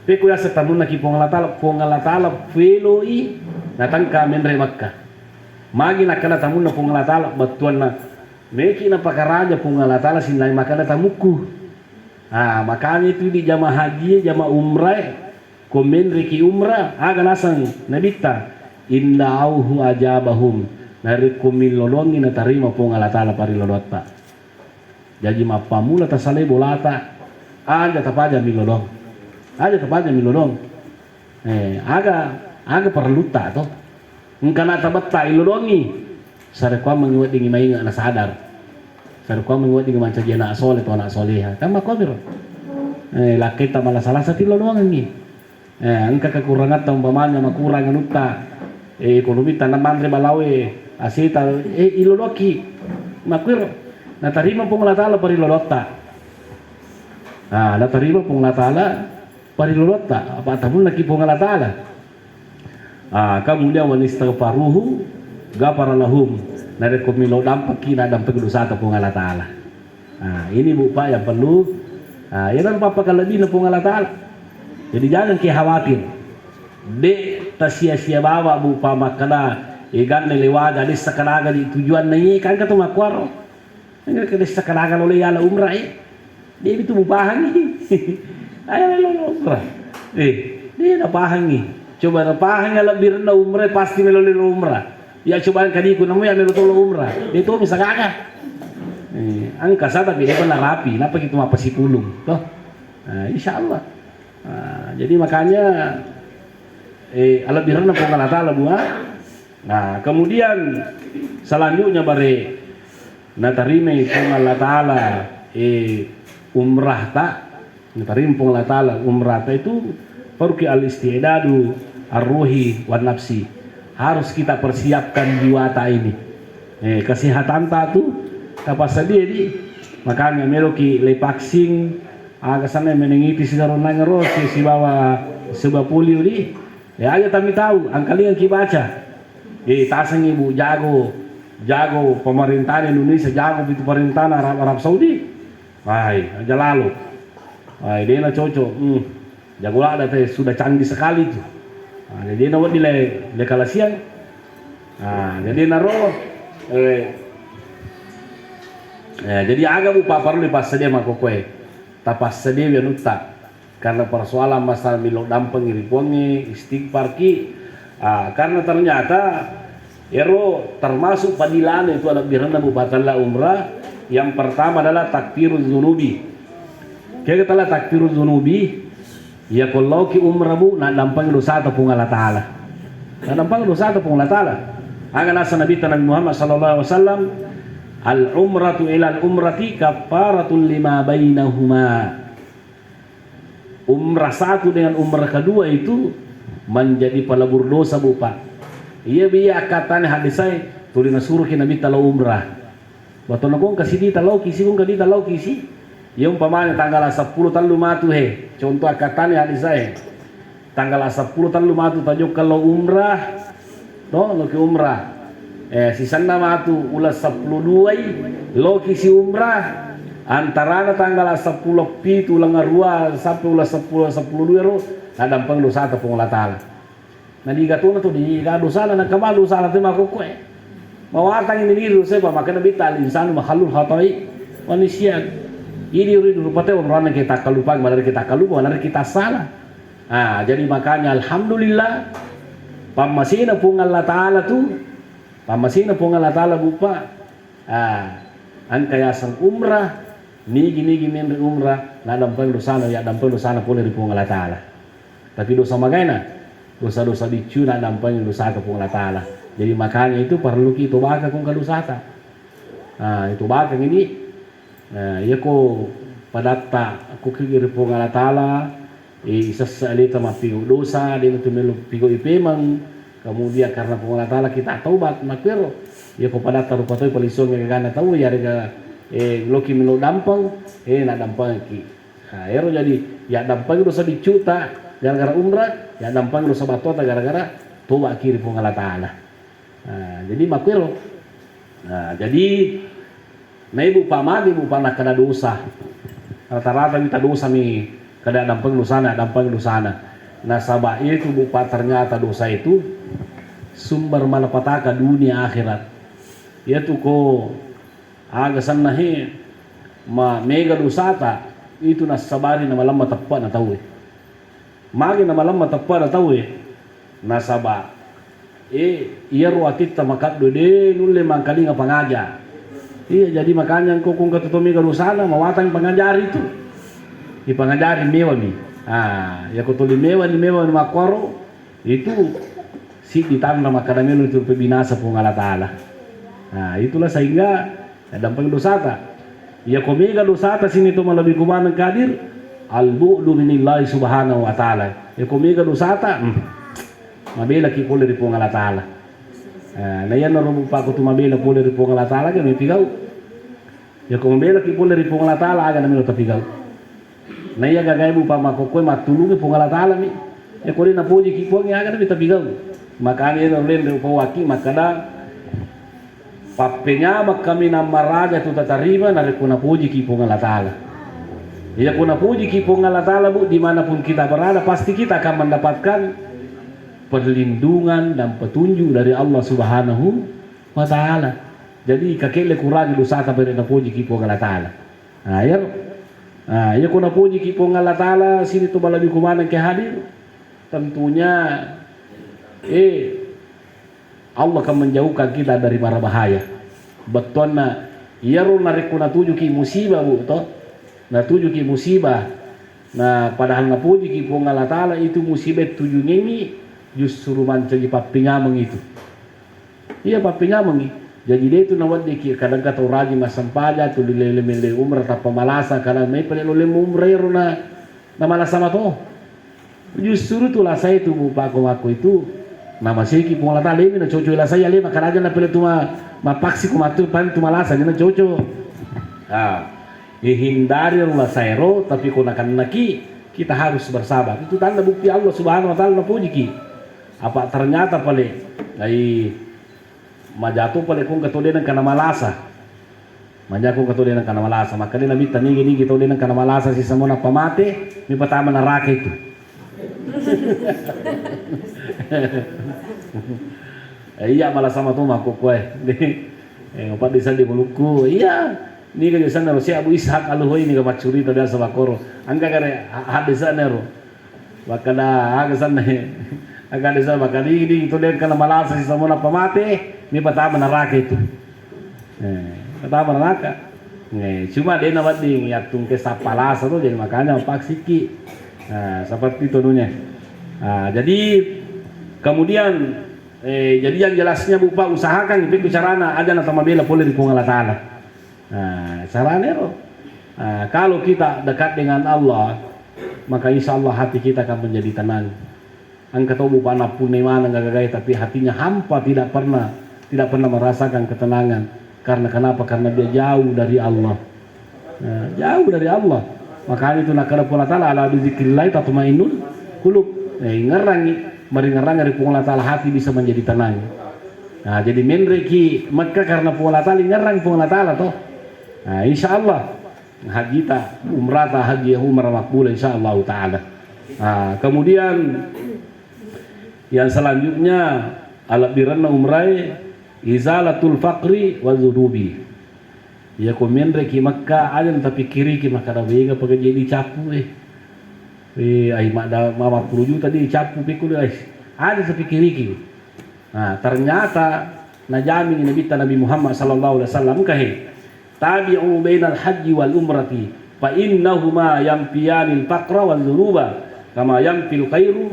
Peku ya tamun laki pongala taala veloi datang ka menre Makkah. Magi nakana tamun na pongala taala batuan na meki na pakaraja pung Allah Ta'ala sinlay makana tamuku. Makanya itu di jamaah haji, jamaah umrah, komen reki umrah, aga nasang nabita inna auhu ajabahum nari kumil lolongi na tarima pung Allah Ta'ala pari lolota. Jadi mapamula tasale bolata, aja tapaja milolong, aga perluta toh, ngkana tabata ilolongi. Sarekwa menguat dengan mainga na sadar. Sarekwa menguat dengan manca dia nak soleh atau nak soleha. Kama komir. Laki ta malah salah satu doang ni. Angka kekurangan ta umpamanya makurang nuta. Ekonomi tanam mantre balawe asita iloloki. Makur na tarima pong latala pari lolota. Na tarima pong latala pari lolota. Apa tamun laki pong latala. Kemudian wanistaghfaruhu ghafara lahum nare ko milo dampak kina dampak dosa ta pong Allah Taala. Nah, ini Bu Pak yang perlu. Nah, ya kan Papa kelebihan pun Allah Ta'ala. Jadi jangan khawatir. Dek sia-sia bawa Bu Pak makana ikan lewat dari sekanaga di tujuan nai kan kata makwaro. Ini kada sekanaga oleh ala umrah dia itu Bu Pak ni. Ayo lo umrah. Dia nak pahang ni. Coba nak pahang lebih rendah umrah pasti melalui umrah. Ya coba kadiku namu ya melalui umrah. Itu bisa kagak. Angka saya tapi dia pernah rapi, kenapa gitu apa si pulung, toh? Insya Allah. Jadi makanya lebih rendah pun Allah Ta'ala buat. Nah kemudian selanjutnya bare natarime pun Allah Ta'ala umrah tak, natarime pun Allah Ta'ala umrah tak itu pergi al istidadu ar-ruhi wan nafsi. Harus kita persiapkan jiwa ta ini. Kesehatan ta tu kapas dia di makanya meloki le vaksin kesana meningitis karon nangero si bawa sebuah polio di ya aja kami tahu angkali yang kibaca tasang ibu jago pemerintahan Indonesia jago itu pemerintahan Arab Saudi aja lalu dia na cocok jago lah teh sudah canggih sekali tuh dia na di le kalasian jadi naro jadi agak bupa perlu pas dia mako kue tapas sedia biar nuta karena persoalan masalah milok dampeng iripongi istighfar ki karena ternyata ero termasuk padilan itu ada birana bupatanlah umrah yang pertama adalah takfiruz zunubi kayak kata takfiruz zunubi ya kalau ki umrah bu nak dampeng dosa tepung Allah Ta'ala nak dampeng dosa tepung Allah Ta'ala agan asa Nabi Muhammad sallallahu alaihi wasallam al-umratu ilal umrati kafaratul lima bainahuma. Umrah satu dengan umrah kedua itu menjadi pelebur dosa Bu Pak. Iya biya katanya hadis saya tulina suruh Nabi talau umrah. Waktu nakong kasih di talau kisi kong kadi talau kisi. Yung pamanya tanggal 10 talu matu he. Contoh katanya hadis saya. Tanggal 10 talu matu tajuk kalau umrah. No, lo ke umrah. Sisana matu ulas 12 loki si umrah antara tanggal 10 pitu langarua sampai ulas 10 ro nadampang dosa ta pung Allah Ta'ala na di gatuna to di dosa na kamal dosa na tema ko kue mawatang ini dosa pa makana bital insan makhluk hatai manusia ini uridu rupate orang kita kalupang madar kita kalupa madar kita salah jadi makanya alhamdulillah pamasina pung Allah Ta'ala tu pamasina pong Allah Ta'ala bupa ang kayasang umrah nigi umrah na dampang dosana ya dampang dosana pole ri pong Allah Ta'ala tapi dosa magana dosa-dosa dicu na dampang dosa ka pong Allah Ta'ala jadi makanya itu perlu kita baka kung kadosata itu baka ini ya ko padatta ako kiri pong Allah Ta'ala isasalita mapigo dosa din ito melo pigo ipemang kemudian karena pengolah Ta'ala kita taubat makero ya kepada taruh patoi polisong yang gana tahu ya rega loki melo dampang nak dampang ki ero jadi ya dampang dosa dicuta gara-gara umrah ya dampang dosa batota gara-gara tobat kiri pengolah Ta'ala jadi makero jadi na ibu pamadi ibu panak kada dosa rata-rata kita dosa mi kada dampang dosana nah sabah itu bupa ternyata dosa itu sumber malapetaka dunia akhirat yaitu ko agasan nahi ma mega dosata itu nasabari na malam matappa na tahu magi na malam matappa na tahu nasaba iya ruatit tamakat dode nulle mangkali nga pangaja iya jadi makanya kung katutomi ka dosana mawatang pangajar itu di pangajari mewa mi ya kutuli mewa ni makwaro itu si ditanda makadamelo itu binasa pung Allah Ta'ala itulah sehingga dampang dosata ya komega dosata sini to malabi kumanang kadir al-bu'du minillahi subhanahu wa ta'ala ya komega dosata mabela ki pole ri pung Allah Ta'ala na yan na rumo pa ko tumabela pole ri pung Allah Ta'ala kan pigaw ya komabela ki pole ri pung Allah Ta'ala aga namelo tapigaw na iya gagay mo pa makukoy matulungi pung Allah Ta'ala mi ya kuri na puji ki pung aga na bitabigaw makanya ino len rin pawaki makada Papenya kami nama raja tu tatarima nari kuna puji kipung Allah Ta'ala. Ya kuna puji kipung Allah Ta'ala bu, dimanapun kita berada pasti kita akan mendapatkan perlindungan dan petunjuk dari Allah Subhanahu wa Ta'ala. Jadi kakek kurangi dosa tapi na puji kipung Allah Ta'ala. Ya kuna puji kipung Allah Ta'ala sini tu balabi kumana ke hadir. Tentunya Allah akan menjauhkan kita dari mara bahaya. Betulna iyaru narikuna tuju ki musibah bu toh. Na tuju ki musibah. Nah padahal na puji ki pung Allah Ta'ala itu musibah tuju ini justru mancagi papingameng itu. Iya papingameng. Jadi dia itu nawat dikir kadang kata uraji masam paja tu dilele umrah tapa malasa kadang mai pelelo lemu umrah na malasa mato. Justru itulah saya itu bu pak aku itu nama saya ki pung Allah Ta'ala ini na coco ila saya le makan aja na pele tu mapaksi kumatu pan tu malasa na coco. Hindari Allah sayro tapi kunakan naki kita harus bersabar. Itu tanda bukti Allah Subhanahu wa Ta'ala puji ki. Apa ternyata pale ai majatu pale kung katodenan kana malasa. Majaku katodenan kana malasa. Maka dia nabi tanigi ni katodenan kana malasa si samona pamate mi patama na raka itu. Iya malah sama tuh maku kue. Opat desa di Maluku. Iya. Ni ka sana ro si Abu Ishaq aluhoy ni ka macuri to sa bakoro. Angka kare hadisa nero. Bakala aga sana aga desa bakali di to den kana malasa si samona pamate mi patama na raka itu. Patama na raka. Cuma dia nawat ding yatung ke sapalasa tuh jadi makanya paksiki. Nah, seperti itu dunia. Jadi kemudian jadi yang jelasnya bupa usahakan itu carana ada nama bela boleh di Allah Ta'ala. Caranya kalau kita dekat dengan Allah maka insya Allah hati kita akan menjadi tenang. Angkat tahu bupa napun mana gagagai tapi hatinya hampa tidak pernah merasakan ketenangan. Karena kenapa? Karena dia jauh dari Allah. Jauh dari Allah. Makanya itu nak Allah Ta'ala ala bizikrillah tatma'innul qulub. Ngerang dari Allah Ta'ala hati bisa menjadi tenang. Nah, jadi menreki Mekah karena Allah Ta'ala ngerang Allah Ta'ala toh. Nah, insyaallah haji ta umrah ta haji umrah makbul insyaallah taala. Nah, kemudian yang selanjutnya alat biranna umrah izalatul faqri wa dzunubi. Ya komen reki Mekah ada tapi kiri ki maka bega pakai jadi capu ai mama 10 juta di capu pikul ada tapi kiri ki. Nah, ternyata najamin Nabi Muhammad sallallahu alaihi wasallam kahe tabi'u bainal haji wal umrati fa innahuma yampiyanil faqra wal dzunuba kama yampil khairu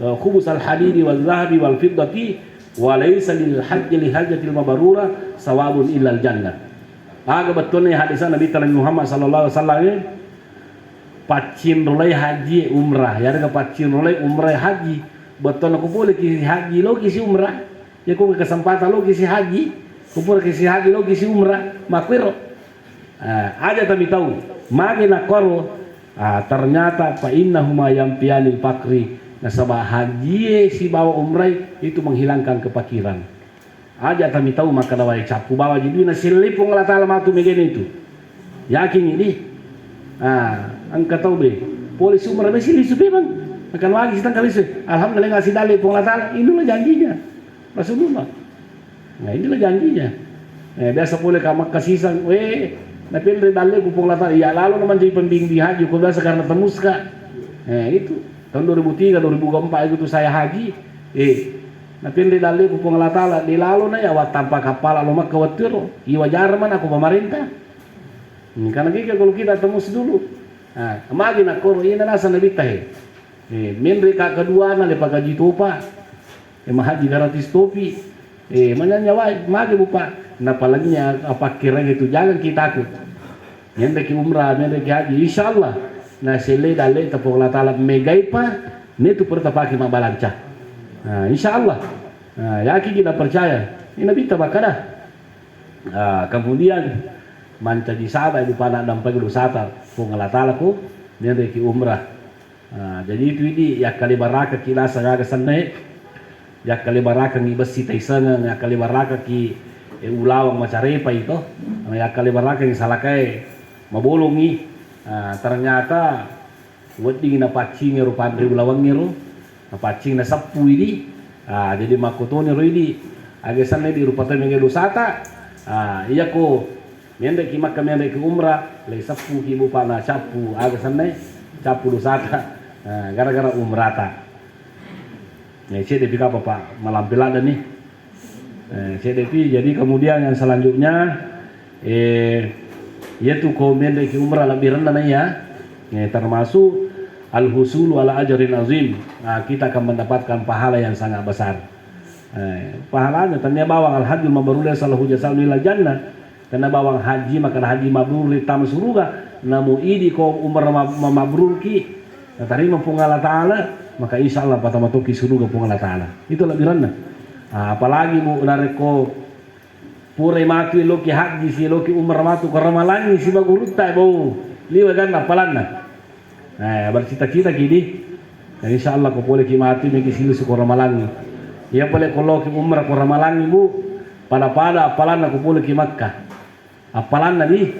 khubusal hadidi wal zahabi wal fiddati wa laysa lil hajji li hajjatil mabrura sawabun illal jannah. Aga betulnya hadisnya Nabi Muhammad sallallahu alaihi wasallam ini pacin rolai haji umrah ya ada pacin rolai umrah haji betul aku boleh kisi haji lo kisi umrah ya aku kesempatan lo kisi haji aku boleh kisi haji lo kisi umrah makwiro ada tapi tahu magina koro ternyata fa innahuma yampiyanil fakri nasabah haji si bawa umrah itu menghilangkan kepakiran. Aja kami tahu maka dawai capu bawa jadi nasilipung Allah Ta'ala matu megen itu. Yakin ini. Angkat tahu be. Polisi umrah besi lisu bang. Akan lagi sedang kali alhamdulillah ngasih dalil pung Allah Ta'ala. Inilah janjinya. Rasulullah. Nah inilah janjinya. Biasa boleh kamak kasisan. Napil dalil pung Allah Ta'ala. Ya lalu naman jadi pembimbing haji. Kau biasa karena temuska. Itu tahun 2003 2004 itu saya haji. Napindi dalil ku pung Allah Ta'ala di lalu na ya wat tanpa kapal alo mak kawatir iwajar man aku pemerintah. Karena kalau kita tembus dulu. Magi nak koro ina nasa nabi tahe. Menri ka kedua na lepa gaji topa. Mahaji gratis topi. Mananya magi bupa. Napalagi apa kira gitu jangan kita aku. Yang ki umrah, yang ki haji insyaallah. Na sele dalil ta pung Allah Ta'ala megai pa netu pertapaki mabalanca. Insyaallah. Yakin kita percaya. Ini Nabi tabakadah. Kemudian manca di sahabat di panak dampai dosata pung Allah Ta'ala ku nireki umrah. Jadi itu ini ya kali baraka kila saga sanne ya kali baraka ngi besi taisana ya kali baraka ki ulawang macarepa itu ya kali baraka yang salah kayak mabolongi ternyata wedi na pacing ro pandri ulawang ro na pacing na sapu ini jadi makotone ro ini agesan di rupata mengelu sata iya ko mende ki makka mende ki umrah le sapu ki bupa na capu agesan ne capu do sata gara-gara umrata saya depi apa Pak malampilada nih saya depi jadi kemudian yang selanjutnya yaitu komen dari umrah lebih rendah ya termasuk al-husulu ala ajrin azim kita akan mendapatkan pahala yang sangat besar pahalanya ternyata bawang al-hajjul mabrur salahu jazaa'u lil jannah karena bawang haji maka haji mabrur tam surga namu idi ko umrah mabrur ki terima pungala ta'ala maka insya Allah patama toki surga pungala ta'ala itu lebih rendah apalagi mu nareko pure matu loki haji si loki umrah matu karamalani si bagurutta bau liwa kan apalanna bercita-cita gini insya Allah ko boleh ki mati meki silu si karamalani ya boleh kalau ki umrah karamalani bu pada apalanna ko boleh ki Makkah apalanna di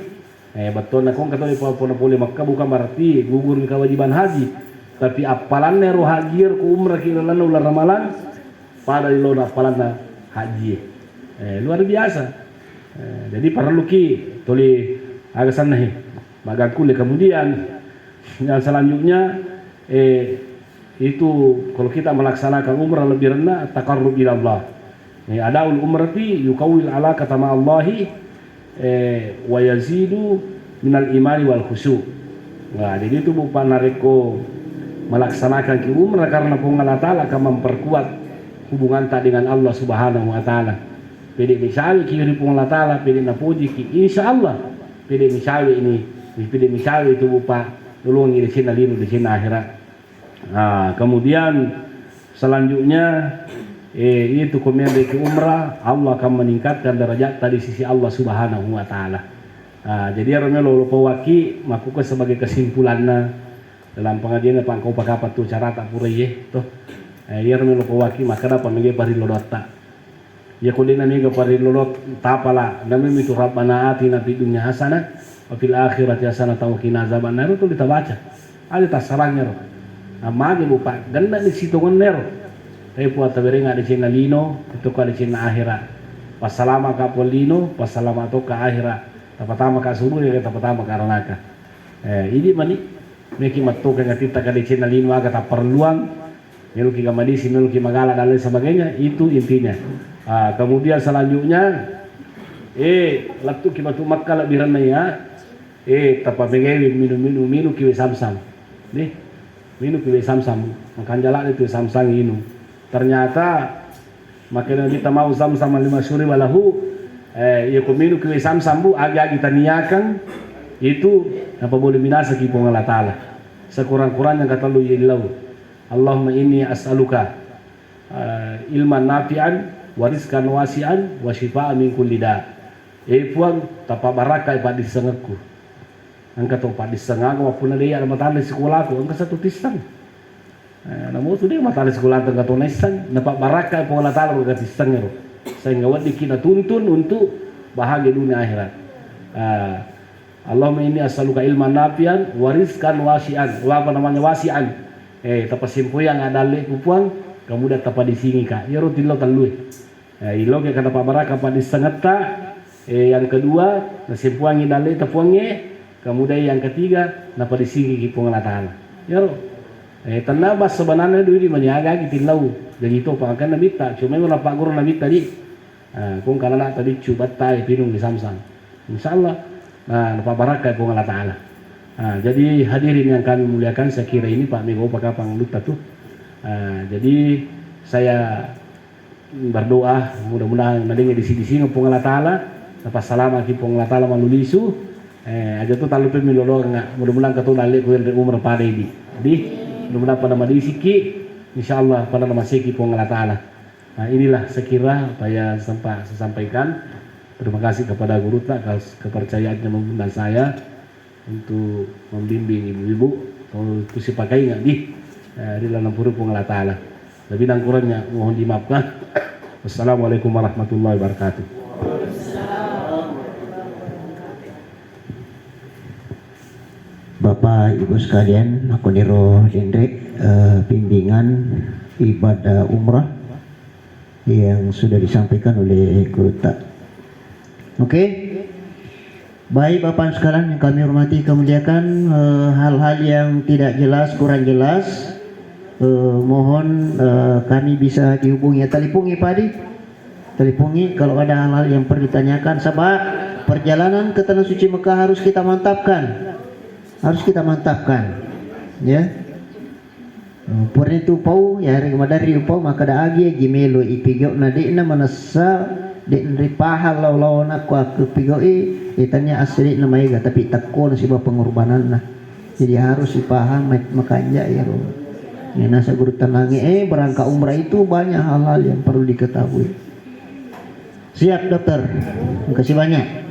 betul nak kong kata pona boleh Makkah bukan berarti gugur kewajiban haji tapi apalannya roh haji ku umrah kira lana ular ramalan pada di lona apalannya haji luar biasa jadi perlu ki toli agak sana magang kuliah kemudian yang selanjutnya itu kalau kita melaksanakan umrah lebih rendah taqarrub ila Allah adaul umrati yukawil ala kata ma Allahi wa yazidu minal imani wal khusyu. Nah, jadi itu bukan nareko melaksanakan ki umrah karena Allah Ta'ala akan memperkuat hubungan tak dengan Allah Subhanahu wa taala. Pede misalnya ki ri Allah Ta'ala pede na puji ki insyaallah pede misalnya itu bupa tolong di sini linu di sini akhirat. Kemudian selanjutnya itu kemudian dari umrah Allah akan meningkatkan derajat di sisi Allah Subhanahu wa taala. Jadi Romelo Pawaki makukan sebagai kesimpulannya dalam pengajian Pak kau pakai apa tuh cara tak pura ye tuh. Ya Romelo Pawaki maka dapat mengi pari lodota. Ya kulina ni ke pari lodot tapala nami mitu rabbana atina fid dunya hasanah wa fil akhirati hasanah wa qina azabannar itu ditabaca. Ada tasarangnya ro. Amage lupa ganda di situ nero. Tapi puat taberinga di sini lino itu kali di sini akhirat. Pasalama ka polino, pasalama to ka akhirat. Tapatama ka suruh ya tapatama ka ranaka. Ini mani meki matto ka kita ka di sini lino aga tak perluan. Meluki kamadisi, meluki magala dan lain sebagainya itu intinya. Kemudian selanjutnya latu kimatu Makkah lebih rendah ya. Tapa mengewi minum kiwi samsam. Nih minum kiwi samsam. Makan jalan itu samsam ini. Ternyata makanya kita mau sama-sama 5 suri walahu ya kuminu kiwi samsambu agak kita niakan itu apa boleh binasa ki Allah Ta'ala sekurang-kurangnya kata lu ya ilau Allahumma inni as'aluka ilman nafi'an wa rizqan wasi'an wa shifa'an min kulli da puang tapa baraka pa di sengekku angka to pa di sengak wapun dia mata di sekolahku angka satu tisang namun tu dia mata sekolah tengah tonesan dapat baraka Allah Ta'ala berkati setengah sehingga wadi kita tuntun untuk bahagia dunia akhirat. Allahumma inni as'aluka ilman nafi'an wa rizqan wasi'an wasi'an tapa simpu yang ada le pupuang kemudian tapa di sini ka ya rutilo talui ilo ke kata pak baraka pa di setengah yang kedua simpuang yang ada le tapuangnya kemudian yang ketiga napa di sini ki Allah Ta'ala ya tanabas sebenarnya dulu di menyaga gitu lau jadi itu pakai nabita cuma yang pak guru nabita tadi kung karena tadi coba tay pinung di samsang insyaallah napa baraka pun Allah Ta'ala jadi hadirin yang kami muliakan saya kira ini Pak Mego pakai pangluta tuh jadi saya berdoa mudah-mudahan mendengar di sini pun Allah Ta'ala napa salama ki pun Allah Ta'ala manulisu aja tuh talu pemilolo nggak mudah-mudahan ketemu lagi ku umur pada ini jadi mudah-mudahan pada madisiki insyaallah pada nama seki pun Allah Ta'ala. Inilah sekira apa yang saya sampaikan. Terima kasih kepada guru tak kepercayaannya mengundang saya untuk membimbing ibu-ibu kalau itu sih pakai nggak di dalam pura pun Allah Ta'ala. Lebih dan kurangnya mohon dimaafkan. Wassalamualaikum warahmatullahi wabarakatuh. Bapak Ibu sekalian, aku niro Dendrek bimbingan ibadah umrah yang sudah disampaikan oleh Guru Tak. Oke, baik Bapak sekalian yang kami hormati kemuliakan, hal-hal yang tidak jelas, kurang jelas, mohon kami bisa dihubungi, telipungi Padi, telipungi kalau ada hal-hal yang perlu ditanyakan. Sebab perjalanan ke Tanah Suci Mekah harus kita mantapkan. Ya. Purni tu pau ya hari madari pau maka da agi gimelo ipigo na di na manasa di ripahal law na ku pigo itanya asli na maiga tapi takko na siba pengorbanan na. Jadi harus dipaham makanya ya. Ini nasa guru tenangi berangkat umrah itu banyak hal-hal yang perlu diketahui. Siap dokter. Terima kasih banyak.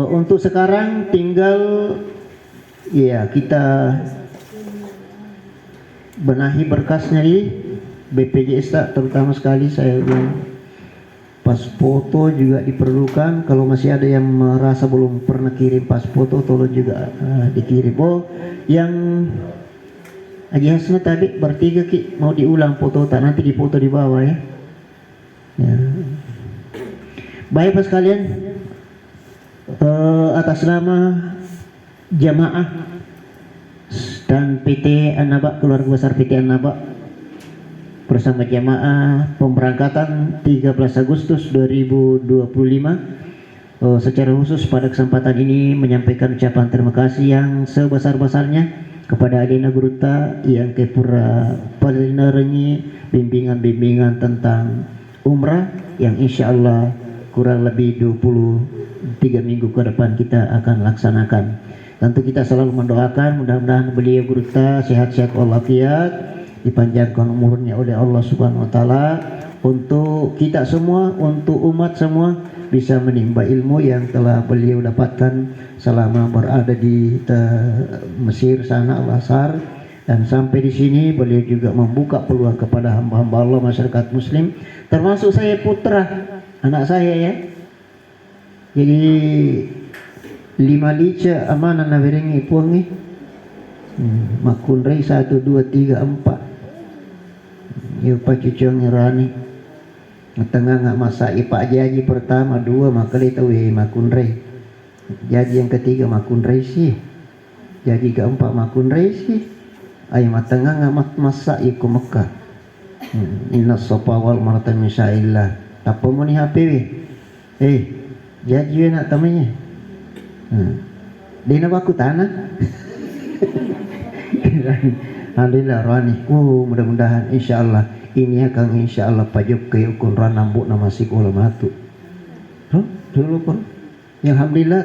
Untuk sekarang tinggal ya kita benahi berkasnya di BPJS, terutama sekali saya bilang pas foto juga diperlukan. Kalau masih ada yang merasa belum pernah kirim pas foto, tolong juga dikirim. Yang Haji Hasna tadi bertiga mau diulang foto tak, nanti dipoto di bawah ya. Baik Pak sekalian, atas nama jamaah dan PT An-Naba, keluarga besar PT An-Naba bersama jamaah pemberangkatan 13 Agustus 2025, secara khusus pada kesempatan ini menyampaikan ucapan terima kasih yang sebesar-besarnya kepada Adina Guruta yang kepura penerengi bimbingan-bimbingan tentang umrah yang insya Allah kurang lebih 23 minggu ke depan kita akan laksanakan. Tentu kita selalu mendoakan mudah-mudahan beliau Guruta sehat-sehat walafiat, dipanjangkan umurnya oleh Allah Subhanahu wa taala, untuk kita semua, untuk umat semua bisa menimba ilmu yang telah beliau dapatkan selama berada di Mesir sana, Al-Azhar, dan sampai di sini beliau juga membuka peluang kepada hamba-hamba Allah masyarakat muslim, termasuk saya putra anak saya ya. Jadi 5 lica amanah na berengi puangi makun rei 1 2 3 4 yu pacucong rani tengah nggak masa ipak jaji pertama 2 maka dia tahu makun rei, jaji yang ketiga makun rei sih, jaji keempat makun rei sih, ayam tengah nggak masa iku Mekah. Inna sopa wal maratan misaillah apa mau ni HP jaji nak tamanya dia nak aku tanah. Alhamdulillah rani mudah-mudahan insyaallah ini akan insyaallah pajak ke ukun ranambuk nama sekolah matu dulu pun yang alhamdulillah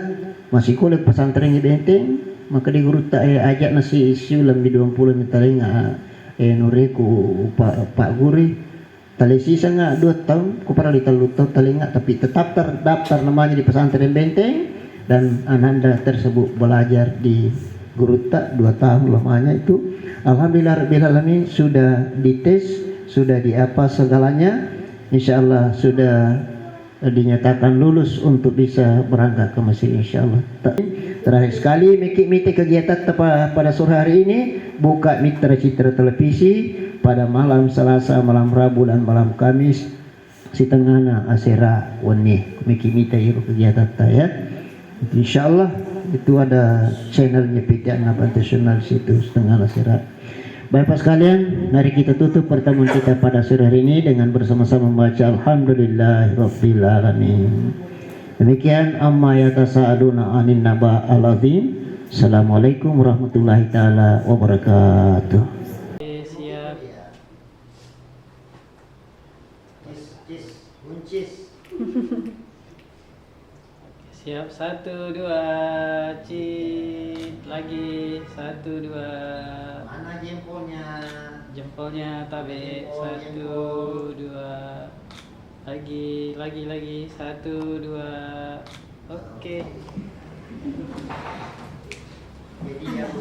masih sekolah pesantren di Benteng, maka di guru tak ajak nasi isu lebih 20 mitalinga nureku pak guri tali sisa nggak 2 tahun ku pernah ditaluto talinga tapi tetap terdaftar namanya di pesantren Benteng, dan ananda tersebut belajar di guru tak 2 tahun lamanya itu. Alhamdulillah rabbil alamin sudah dites, sudah diapa segalanya, insyaallah sudah dinyatakan lulus untuk bisa berangkat ke Mesir insyaallah. Terakhir sekali miki kegiatan pada sore hari ini buka mitra citra televisi pada malam Selasa, malam Rabu dan malam Kamis sitengana asera wani miki iru kegiatan ya. Insyaallah itu ada channelnya PT An-Naba International situ setengah asera. Bapak sekalian, mari kita tutup pertemuan kita pada sore hari ini dengan bersama-sama membaca Alhamdulillahirabbil alamin. Demikian amma yatasaaluna anin naba al-azim. Assalamualaikum warahmatullahi taala wabarakatuh. Siap. Siap 1 2 cit lagi 1 2. Mana jempolnya? Jempolnya tabe 1 2. Lagi 1 2. Oke. Jadi ya